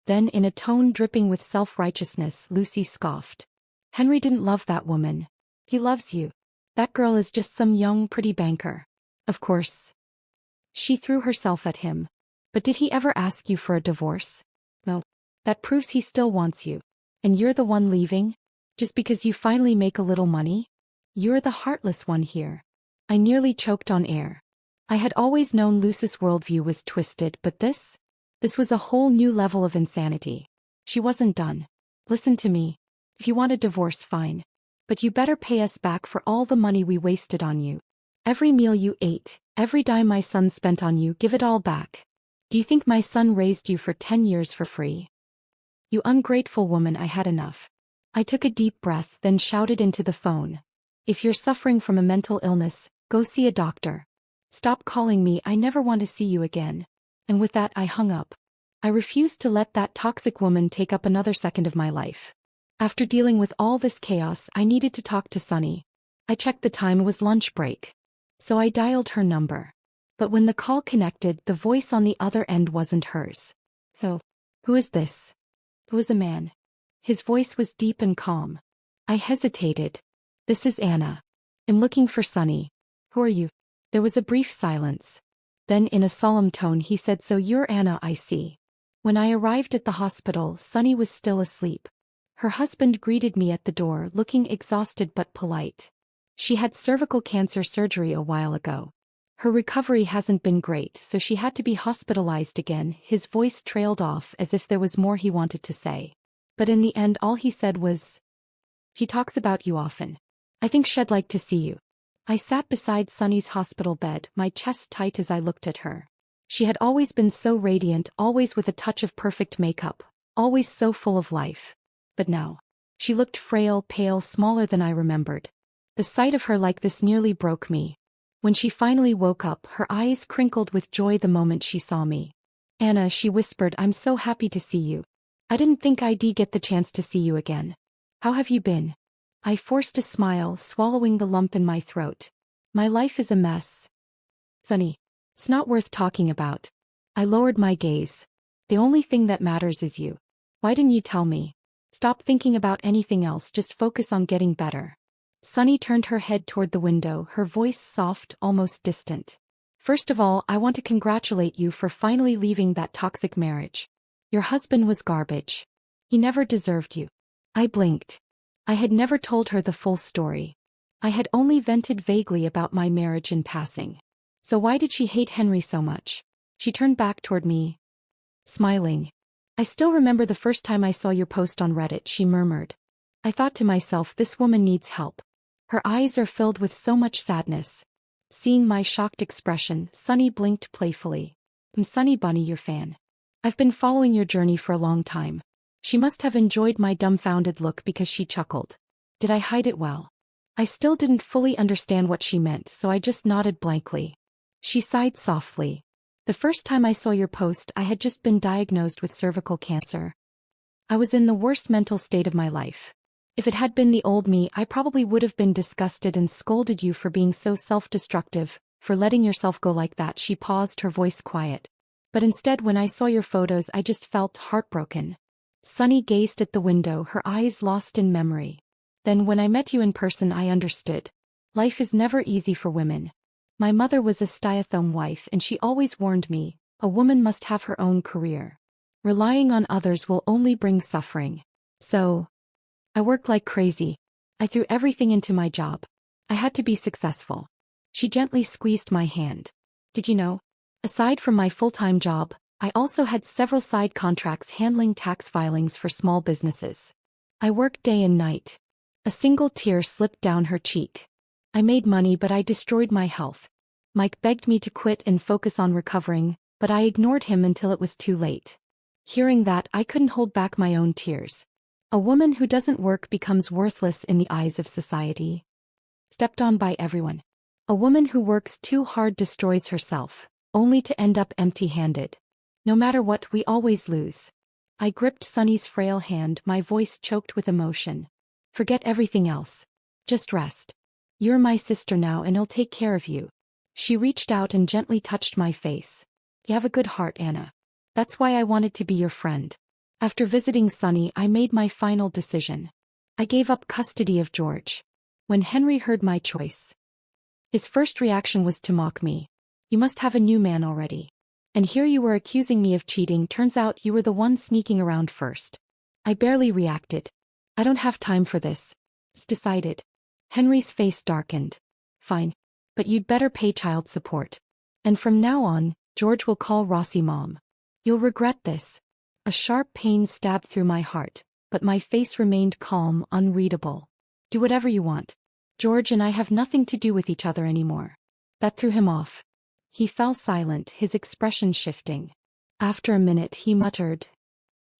Then, in a tone dripping with self-righteousness, Lucy scoffed. Henry didn't love that woman. He loves you. That girl is just some young, pretty banker. Of course. She threw herself at him. But did he ever ask you for a divorce? No. That proves he still wants you. And you're the one leaving? Just because you finally make a little money? You're the heartless one here. I nearly choked on air. I had always known Lucy's worldview was twisted, but this was a whole new level of insanity. She wasn't done. Listen to me. If you want a divorce, fine. But you better pay us back for all the money we wasted on you. Every meal you ate, every dime my son spent on you, give it all back. Do you think my son raised you for 10 years for free? You ungrateful woman, I had enough. I took a deep breath, then shouted into the phone. If you're suffering from a mental illness, go see a doctor. Stop calling me, I never want to see you again. And with that, I hung up. I refused to let that toxic woman take up another second of my life. After dealing with all this chaos, I needed to talk to Sunny. I checked the time, it was lunch break. So I dialed her number. But when the call connected, the voice on the other end wasn't hers. Oh, who is this? It was a man. His voice was deep and calm. I hesitated. This is Anna. I'm looking for Sunny. Who are you? There was a brief silence. Then in a solemn tone he said, so you're Anna, I see. When I arrived at the hospital, Sunny was still asleep. Her husband greeted me at the door, looking exhausted but polite. She had cervical cancer surgery a while ago. Her recovery hasn't been great, so she had to be hospitalized again. His voice trailed off as if there was more he wanted to say. But in the end all he said was, "He talks about you often. I think she'd like to see you." I sat beside Sunny's hospital bed, my chest tight as I looked at her. She had always been so radiant, always with a touch of perfect makeup, always so full of life. But now, she looked frail, pale, smaller than I remembered. The sight of her like this nearly broke me. When she finally woke up, her eyes crinkled with joy the moment she saw me. "Anna," she whispered, "I'm so happy to see you. I didn't think I'd get the chance to see you again. How have you been?" I forced a smile, swallowing the lump in my throat. "My life is a mess, Sunny. It's not worth talking about." I lowered my gaze. "The only thing that matters is you. Why didn't you tell me? Stop thinking about anything else, just focus on getting better." Sunny turned her head toward the window, her voice soft, almost distant. "First of all, I want to congratulate you for finally leaving that toxic marriage. Your husband was garbage. He never deserved you." I blinked. I had never told her the full story. I had only vented vaguely about my marriage in passing. So why did she hate Henry so much? She turned back toward me, smiling. "I still remember the first time I saw your post on Reddit," she murmured. I thought to myself, this woman needs help. Her eyes are filled with so much sadness. Seeing my shocked expression, Sunny blinked playfully. "I'm Sunny Bunny, your fan. I've been following your journey for a long time." She must have enjoyed my dumbfounded look because she chuckled. Did I hide it well? I still didn't fully understand what she meant, so I just nodded blankly. She sighed softly. "The first time I saw your post, I had just been diagnosed with cervical cancer. I was in the worst mental state of my life. If it had been the old me, I probably would have been disgusted and scolded you for being so self-destructive, for letting yourself go like that." She paused, her voice quiet. "But instead, when I saw your photos, I just felt heartbroken." Sunny gazed at the window, her eyes lost in memory. "Then when I met you in person, I understood. Life is never easy for women. My mother was a stay-at-home wife, and she always warned me, a woman must have her own career. Relying on others will only bring suffering. So I worked like crazy. I threw everything into my job. I had to be successful." She gently squeezed my hand. "Did you know? Aside from my full-time job, I also had several side contracts handling tax filings for small businesses. I worked day and night." A single tear slipped down her cheek. "I made money, but I destroyed my health. Mike begged me to quit and focus on recovering, but I ignored him until it was too late." Hearing that, I couldn't hold back my own tears. A woman who doesn't work becomes worthless in the eyes of society. Stepped on by everyone. A woman who works too hard destroys herself, only to end up empty-handed. No matter what, we always lose. I gripped Sunny's frail hand, my voice choked with emotion. "Forget everything else. Just rest. You're my sister now, and I'll take care of you." She reached out and gently touched my face. "You have a good heart, Anna. That's why I wanted to be your friend." After visiting Sunny, I made my final decision. I gave up custody of George. When Henry heard my choice, his first reaction was to mock me. "You must have a new man already. And here you were accusing me of cheating. Turns out you were the one sneaking around first." I barely reacted. "I don't have time for this. It's decided." Henry's face darkened. "Fine. But you'd better pay child support. And from now on, George will call Rossi Mom. You'll regret this." A sharp pain stabbed through my heart, but my face remained calm, unreadable. "Do whatever you want. George and I have nothing to do with each other anymore." That threw him off. He fell silent, his expression shifting. After a minute, he muttered,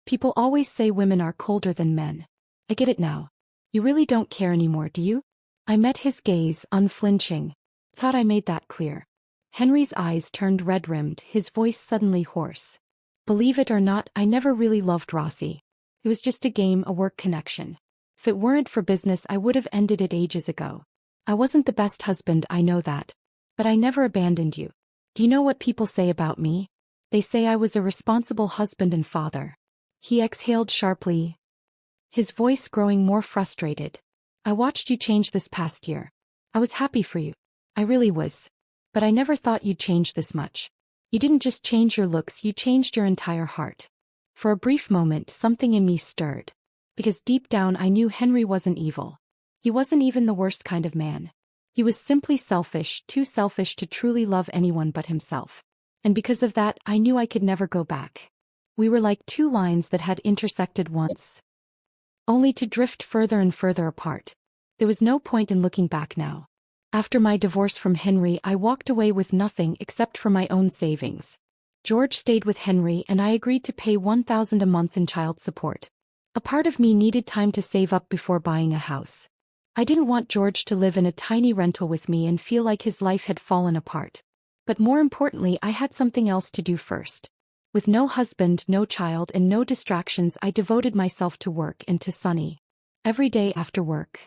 "People always say women are colder than men. I get it now. You really don't care anymore, do you?" I met his gaze, unflinching. Thought I made that clear. Henry's eyes turned red-rimmed, his voice suddenly hoarse. "Believe it or not, I never really loved Rossi. It was just a game, a work connection. If it weren't for business, I would have ended it ages ago. I wasn't the best husband, I know that. But I never abandoned you. Do you know what people say about me? They say I was a responsible husband and father." He exhaled sharply, his voice growing more frustrated. "I watched you change this past year. I was happy for you. I really was. But I never thought you'd change this much. You didn't just change your looks, you changed your entire heart." For a brief moment, something in me stirred. Because deep down I knew Henry wasn't evil. He wasn't even the worst kind of man. He was simply selfish, too selfish to truly love anyone but himself. And because of that, I knew I could never go back. We were like two lines that had intersected once, only to drift further and further apart. There was no point in looking back now. After my divorce from Henry, I walked away with nothing except for my own savings. George stayed with Henry and I agreed to pay $1,000 a month in child support. A part of me needed time to save up before buying a house. I didn't want George to live in a tiny rental with me and feel like his life had fallen apart. But more importantly, I had something else to do first. With no husband, no child, and no distractions, I devoted myself to work and to Sunny. Every day after work,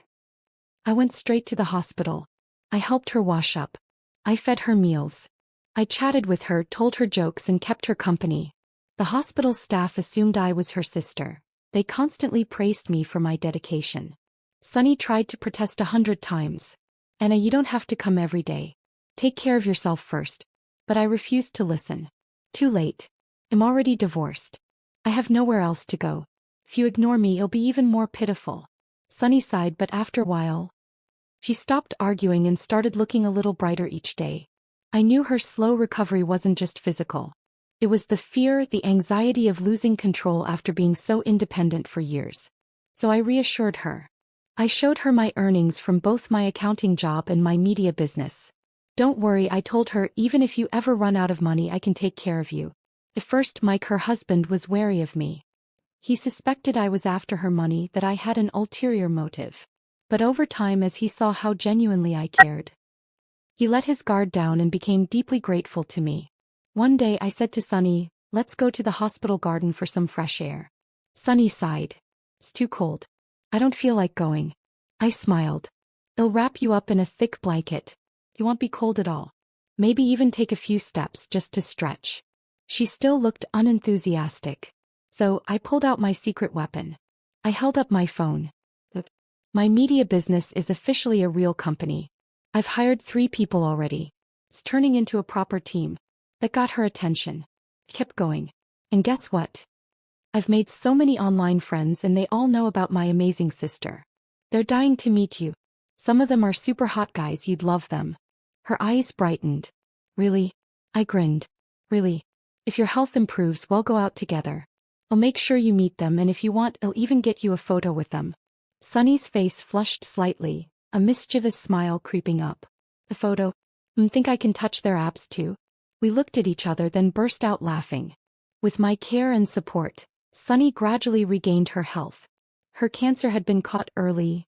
I went straight to the hospital. I helped her wash up. I fed her meals. I chatted with her, told her jokes, and kept her company. The hospital staff assumed I was her sister. They constantly praised me for my dedication. Sunny tried to protest 100 times. "Anna, you don't have to come every day. Take care of yourself first." But I refused to listen. Too late. I'm already divorced. I have nowhere else to go. If you ignore me, it'll be even more pitiful. Sunny sighed, but after a while, she stopped arguing and started looking a little brighter each day. I knew her slow recovery wasn't just physical. It was the fear, the anxiety of losing control after being so independent for years. So I reassured her. I showed her my earnings from both my accounting job and my media business. "Don't worry," I told her, "even if you ever run out of money, I can take care of you." At first, Mike, her husband, was wary of me. He suspected I was after her money, that I had an ulterior motive. But over time, as he saw how genuinely I cared, he let his guard down and became deeply grateful to me. One day I said to Sunny, "Let's go to the hospital garden for some fresh air." Sunny sighed. "It's too cold. I don't feel like going." I smiled. "It'll wrap you up in a thick blanket. You won't be cold at all. Maybe even take a few steps just to stretch." She still looked unenthusiastic. So I pulled out my secret weapon. I held up my phone. "My media business is officially a real company. I've hired 3 people already. It's turning into a proper team." That got her attention. I kept going. "And guess what? I've made so many online friends and they all know about my amazing sister. They're dying to meet you. Some of them are super hot guys, you'd love them." Her eyes brightened. "Really?" I grinned. "Really. If your health improves, we'll go out together. I'll make sure you meet them, and if you want, I'll even get you a photo with them." Sunny's face flushed slightly, a mischievous smile creeping up. "A photo? Think I can touch their abs too?" We looked at each other, then burst out laughing. With my care and support, Sunny gradually regained her health. Her cancer had been caught early,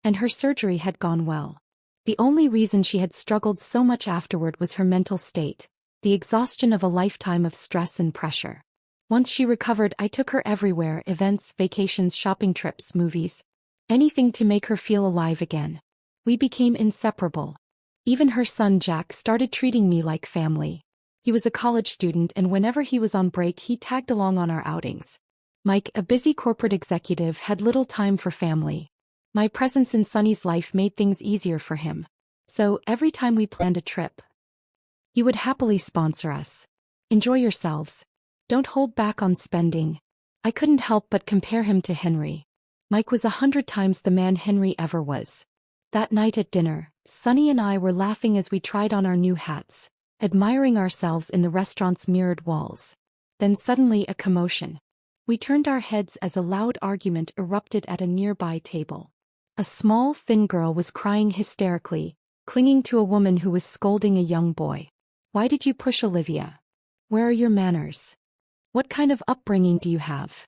and her surgery had gone well. The only reason she had struggled so much afterward was her mental state, the exhaustion of a lifetime of stress and pressure. Once she recovered, I took her everywhere: events, vacations, shopping trips, movies. Anything to make her feel alive again. We became inseparable. Even her son Jack started treating me like family. He was a college student, and whenever he was on break, he tagged along on our outings. Mike, a busy corporate executive, had little time for family. My presence in Sunny's life made things easier for him. So, every time we planned a trip, he would happily sponsor us. "Enjoy yourselves. Don't hold back on spending." I couldn't help but compare him to Henry. Mike was 100 times the man Henry ever was. That night at dinner, Sunny and I were laughing as we tried on our new hats, admiring ourselves in the restaurant's mirrored walls. Then suddenly a commotion. We turned our heads as a loud argument erupted at a nearby table. A small, thin girl was crying hysterically, clinging to a woman who was scolding a young boy. "Why did you push Olivia? Where are your manners? What kind of upbringing do you have?"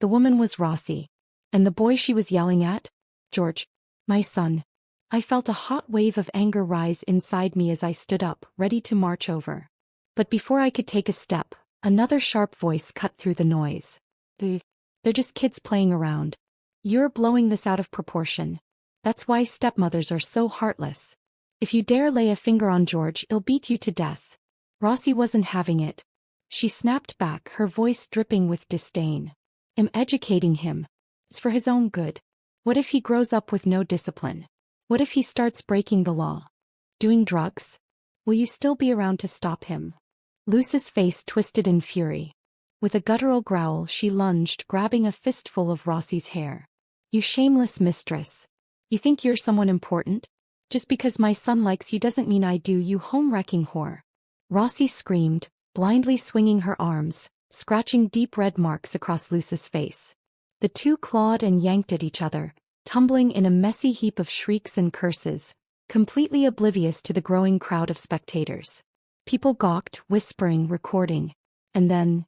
The woman was Rossi. And the boy she was yelling at? George. My son. I felt a hot wave of anger rise inside me as I stood up, ready to march over. But before I could take a step, another sharp voice cut through the noise. "They're just kids playing around. You're blowing this out of proportion. That's why stepmothers are so heartless. If you dare lay a finger on George, he'll beat you to death." Rossi wasn't having it. She snapped back, her voice dripping with disdain. "I'm educating him. It's for his own good. What if he grows up with no discipline? What if he starts breaking the law? Doing drugs? Will you still be around to stop him?" Luce's face twisted in fury. With a guttural growl, she lunged, grabbing a fistful of Rossi's hair. You shameless mistress. You think you're someone important? Just because my son likes you doesn't mean I do, you home-wrecking whore. Rossi screamed, blindly swinging her arms, scratching deep red marks across Luce's face. The two clawed and yanked at each other, tumbling in a messy heap of shrieks and curses, completely oblivious to the growing crowd of spectators. People gawked, whispering, recording. And then,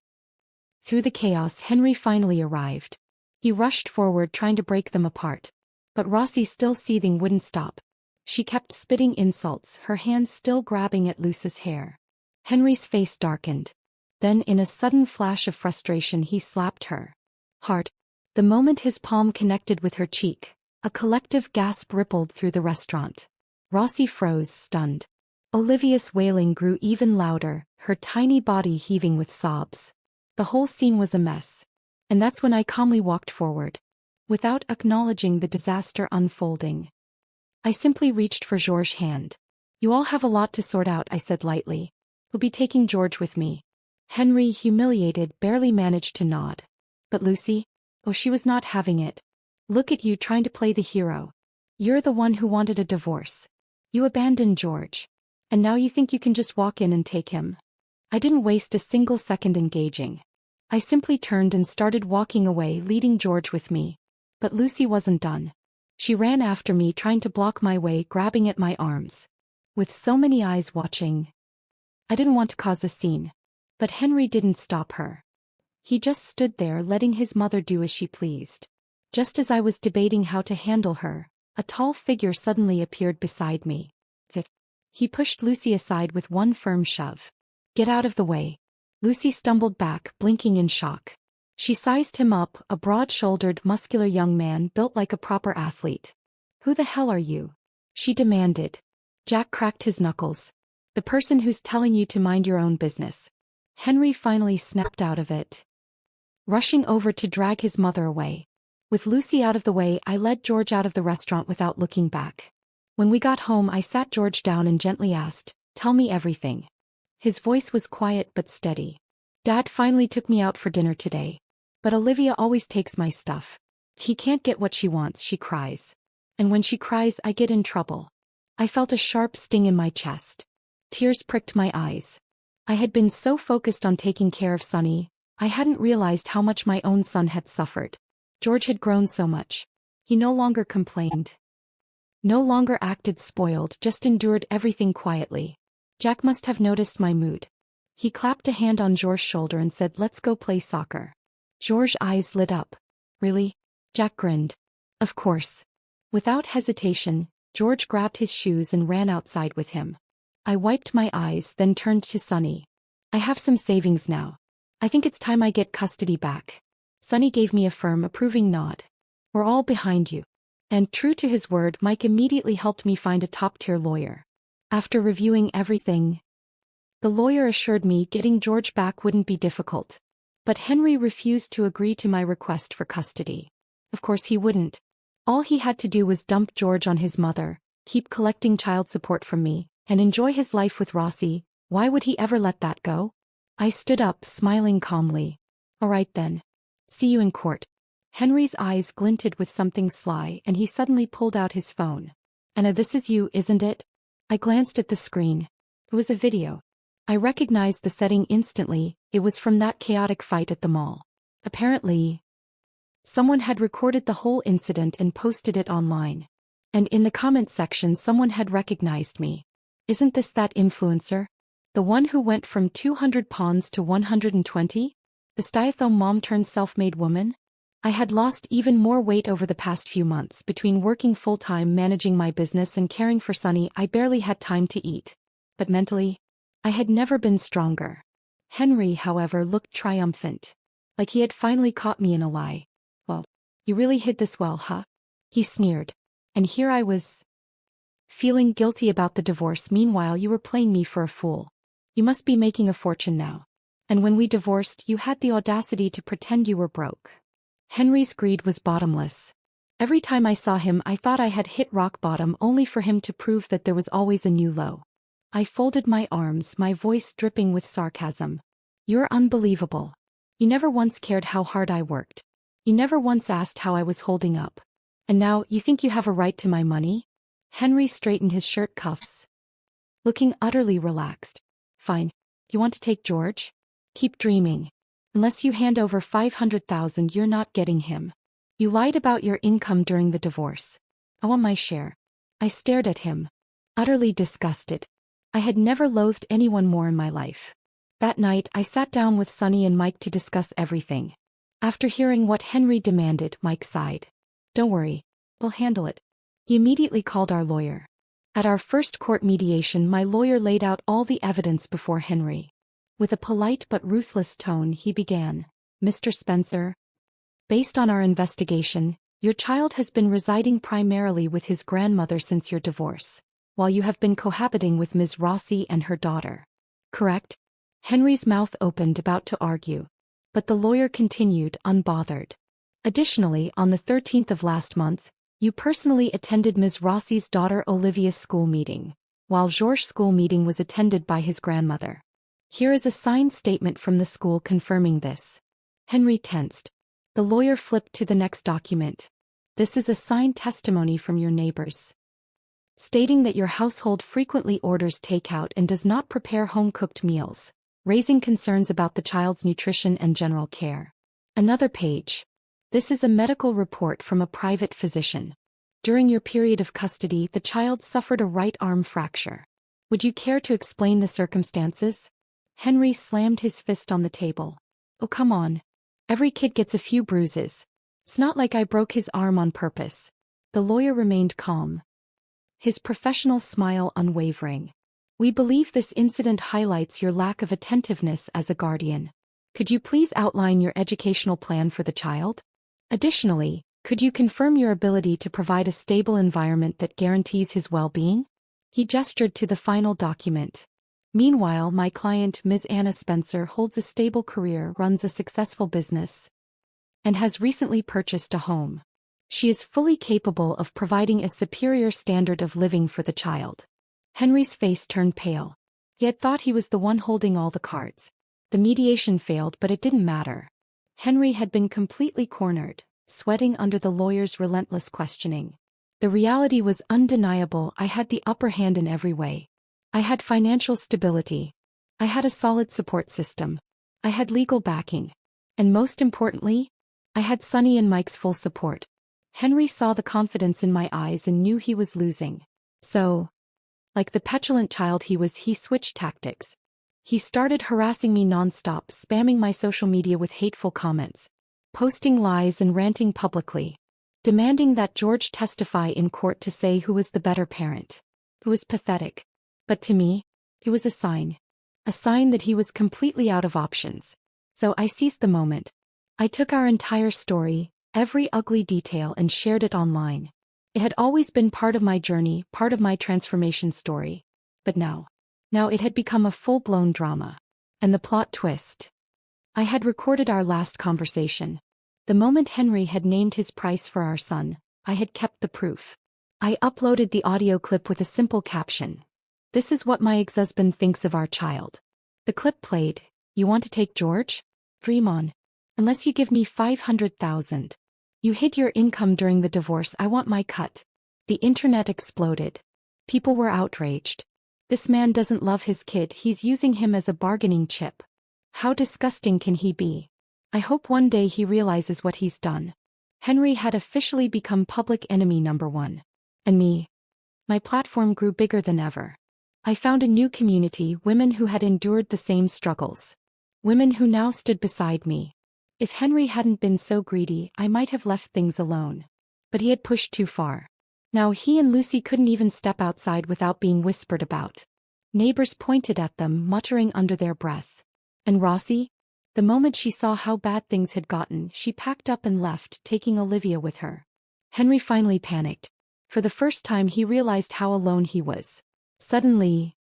through the chaos, Henry finally arrived. He rushed forward, trying to break them apart. But Rossi, still seething, wouldn't stop. She kept spitting insults, her hands still grabbing at Luce's hair. Henry's face darkened. Then, in a sudden flash of frustration, he slapped her hard. The moment his palm connected with her cheek, a collective gasp rippled through the restaurant. Rossi froze, stunned. Olivia's wailing grew even louder, her tiny body heaving with sobs. The whole scene was a mess. And that's when I calmly walked forward, without acknowledging the disaster unfolding. I simply reached for George's hand. You all have a lot to sort out, I said lightly. We'll be taking George with me. Henry, humiliated, barely managed to nod. But Lucy? Oh, she was not having it. Look at you trying to play the hero. You're the one who wanted a divorce. You abandoned George. And now you think you can just walk in and take him. I didn't waste a single second engaging. I simply turned and started walking away, leading George with me. But Lucy wasn't done. She ran after me, trying to block my way, grabbing at my arms. With so many eyes watching, I didn't want to cause a scene. But Henry didn't stop her. He just stood there, letting his mother do as she pleased. Just as I was debating how to handle her, a tall figure suddenly appeared beside me. He pushed Lucy aside with one firm shove. Get out of the way. Lucy stumbled back, blinking in shock. She sized him up, a broad-shouldered, muscular young man built like a proper athlete. Who the hell are you? She demanded. Jack cracked his knuckles. The person who's telling you to mind your own business. Henry finally snapped out of it, rushing over to drag his mother away. With Lucy out of the way, I led George out of the restaurant without looking back. When we got home, I sat George down and gently asked, "Tell me everything." His voice was quiet but steady. Dad finally took me out for dinner today. But Olivia always takes my stuff. He can't get what she wants, she cries. And when she cries, I get in trouble. I felt a sharp sting in my chest. Tears pricked my eyes. I had been so focused on taking care of Sonny, I hadn't realized how much my own son had suffered. George had grown so much. He no longer complained. No longer acted spoiled, just endured everything quietly. Jack must have noticed my mood. He clapped a hand on George's shoulder and said, "Let's go play soccer." George's eyes lit up. Really? Jack grinned. Of course. Without hesitation, George grabbed his shoes and ran outside with him. I wiped my eyes, then turned to Sonny. I have some savings now. I think it's time I get custody back. Sonny gave me a firm, approving nod. We're all behind you. And true to his word, Mike immediately helped me find a top-tier lawyer. After reviewing everything, the lawyer assured me getting George back wouldn't be difficult. But Henry refused to agree to my request for custody. Of course he wouldn't. All he had to do was dump George on his mother, keep collecting child support from me, and enjoy his life with Rossi. Why would he ever let that go? I stood up, smiling calmly. All right then. See you in court. Henry's eyes glinted with something sly, and he suddenly pulled out his phone. Anna, this is you, isn't it? I glanced at the screen. It was a video. I recognized the setting instantly. It was from that chaotic fight at the mall. Apparently, someone had recorded the whole incident and posted it online. And in the comment section, someone had recognized me. Isn't this that influencer? The one who went from 200 pounds to 120? The stay-at-home mom turned self-made woman? I had lost even more weight over the past few months. Between working full-time, managing my business, and caring for Sonny, I barely had time to eat. But mentally, I had never been stronger. Henry, however, looked triumphant. Like he had finally caught me in a lie. Well, you really hid this well, huh? He sneered. And here I was, feeling guilty about the divorce. Meanwhile, you were playing me for a fool. You must be making a fortune now. And when we divorced, you had the audacity to pretend you were broke. Henry's greed was bottomless. Every time I saw him, I thought I had hit rock bottom, only for him to prove that there was always a new low. I folded my arms, my voice dripping with sarcasm. You're unbelievable. You never once cared how hard I worked. You never once asked how I was holding up. And now, you think you have a right to my money? Henry straightened his shirt cuffs, looking utterly relaxed. Fine. You want to take George? Keep dreaming. Unless you hand over $500,000, you're not getting him. You lied about your income during the divorce. I want my share. I stared at him, utterly disgusted. I had never loathed anyone more in my life. That night, I sat down with Sonny and Mike to discuss everything. After hearing what Henry demanded, Mike sighed. Don't worry. We'll handle it. He immediately called our lawyer. At our first court mediation, my lawyer laid out all the evidence before Henry. With a polite but ruthless tone, he began. Mr. Spencer, based on our investigation, your child has been residing primarily with his grandmother since your divorce, while you have been cohabiting with Ms. Rossi and her daughter. Correct? Henry's mouth opened, about to argue. But the lawyer continued, unbothered. Additionally, on the 13th of last month, you personally attended Ms. Rossi's daughter Olivia's school meeting, while Georges' school meeting was attended by his grandmother. Here is a signed statement from the school confirming this. Henry tensed. The lawyer flipped to the next document. This is a signed testimony from your neighbors, stating that your household frequently orders takeout and does not prepare home-cooked meals, raising concerns about the child's nutrition and general care. Another page. This is a medical report from a private physician. During your period of custody, the child suffered a right arm fracture. Would you care to explain the circumstances? Henry slammed his fist on the table. Oh, come on. Every kid gets a few bruises. It's not like I broke his arm on purpose. The lawyer remained calm, his professional smile unwavering. We believe this incident highlights your lack of attentiveness as a guardian. Could you please outline your educational plan for the child? Additionally, could you confirm your ability to provide a stable environment that guarantees his well-being? He gestured to the final document. Meanwhile, my client, Ms. Anna Spencer, holds a stable career, runs a successful business, and has recently purchased a home. She is fully capable of providing a superior standard of living for the child. Henry's face turned pale. He had thought he was the one holding all the cards. The mediation failed, but it didn't matter. Henry had been completely cornered, sweating under the lawyer's relentless questioning. The reality was undeniable. I had the upper hand in every way. I had financial stability. I had a solid support system. I had legal backing. And most importantly, I had Sonny and Mike's full support. Henry saw the confidence in my eyes and knew he was losing. So, like the petulant child he was, he switched tactics. He started harassing me nonstop, spamming my social media with hateful comments, posting lies and ranting publicly, demanding that George testify in court to say who was the better parent. It was pathetic. But to me, it was a sign that he was completely out of options. So I seized the moment. I took our entire story, every ugly detail, and shared it online. It had always been part of my journey, part of my transformation story. But now it had become a full-blown drama. And the plot twist. I had recorded our last conversation. The moment Henry had named his price for our son, I had kept the proof. I uploaded the audio clip with a simple caption. This is what my ex-husband thinks of our child. The clip played. You want to take George? Dream on. Unless you give me $500,000. You hid your income during the divorce. I want my cut. The internet exploded. People were outraged. This man doesn't love his kid. He's using him as a bargaining chip. How disgusting can he be? I hope one day he realizes what he's done. Henry had officially become public enemy number one. And me. My platform grew bigger than ever. I found a new community, women who had endured the same struggles. Women who now stood beside me. If Henry hadn't been so greedy, I might have left things alone. But he had pushed too far. Now he and Lucy couldn't even step outside without being whispered about. Neighbors pointed at them, muttering under their breath. And Rossi? The moment she saw how bad things had gotten, she packed up and left, taking Olivia with her. Henry finally panicked. For the first time he realized how alone he was. Suddenly,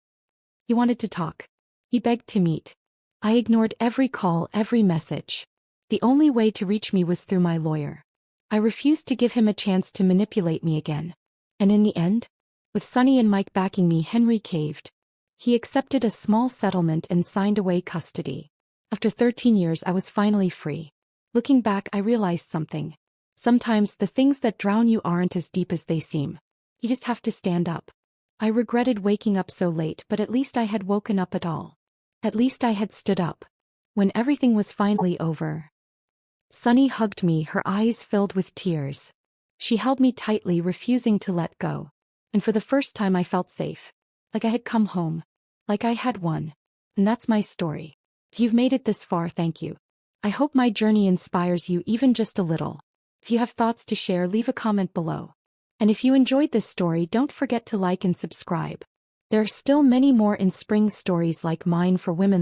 he wanted to talk. He begged to meet. I ignored every call, every message. The only way to reach me was through my lawyer. I refused to give him a chance to manipulate me again. And in the end, with Sonny and Mike backing me, Henry caved. He accepted a small settlement and signed away custody. After 13 years, I was finally free. Looking back, I realized something. Sometimes the things that drown you aren't as deep as they seem. You just have to stand up. I regretted waking up so late, but at least I had woken up at all. At least I had stood up. When everything was finally over, Sunny hugged me, her eyes filled with tears. She held me tightly, refusing to let go. And for the first time I felt safe. Like I had come home. Like I had won. And that's my story. If you've made it this far, thank you. I hope my journey inspires you even just a little. If you have thoughts to share, leave a comment below. And if you enjoyed this story, don't forget to like and subscribe. There are still many more in spring stories like mine for women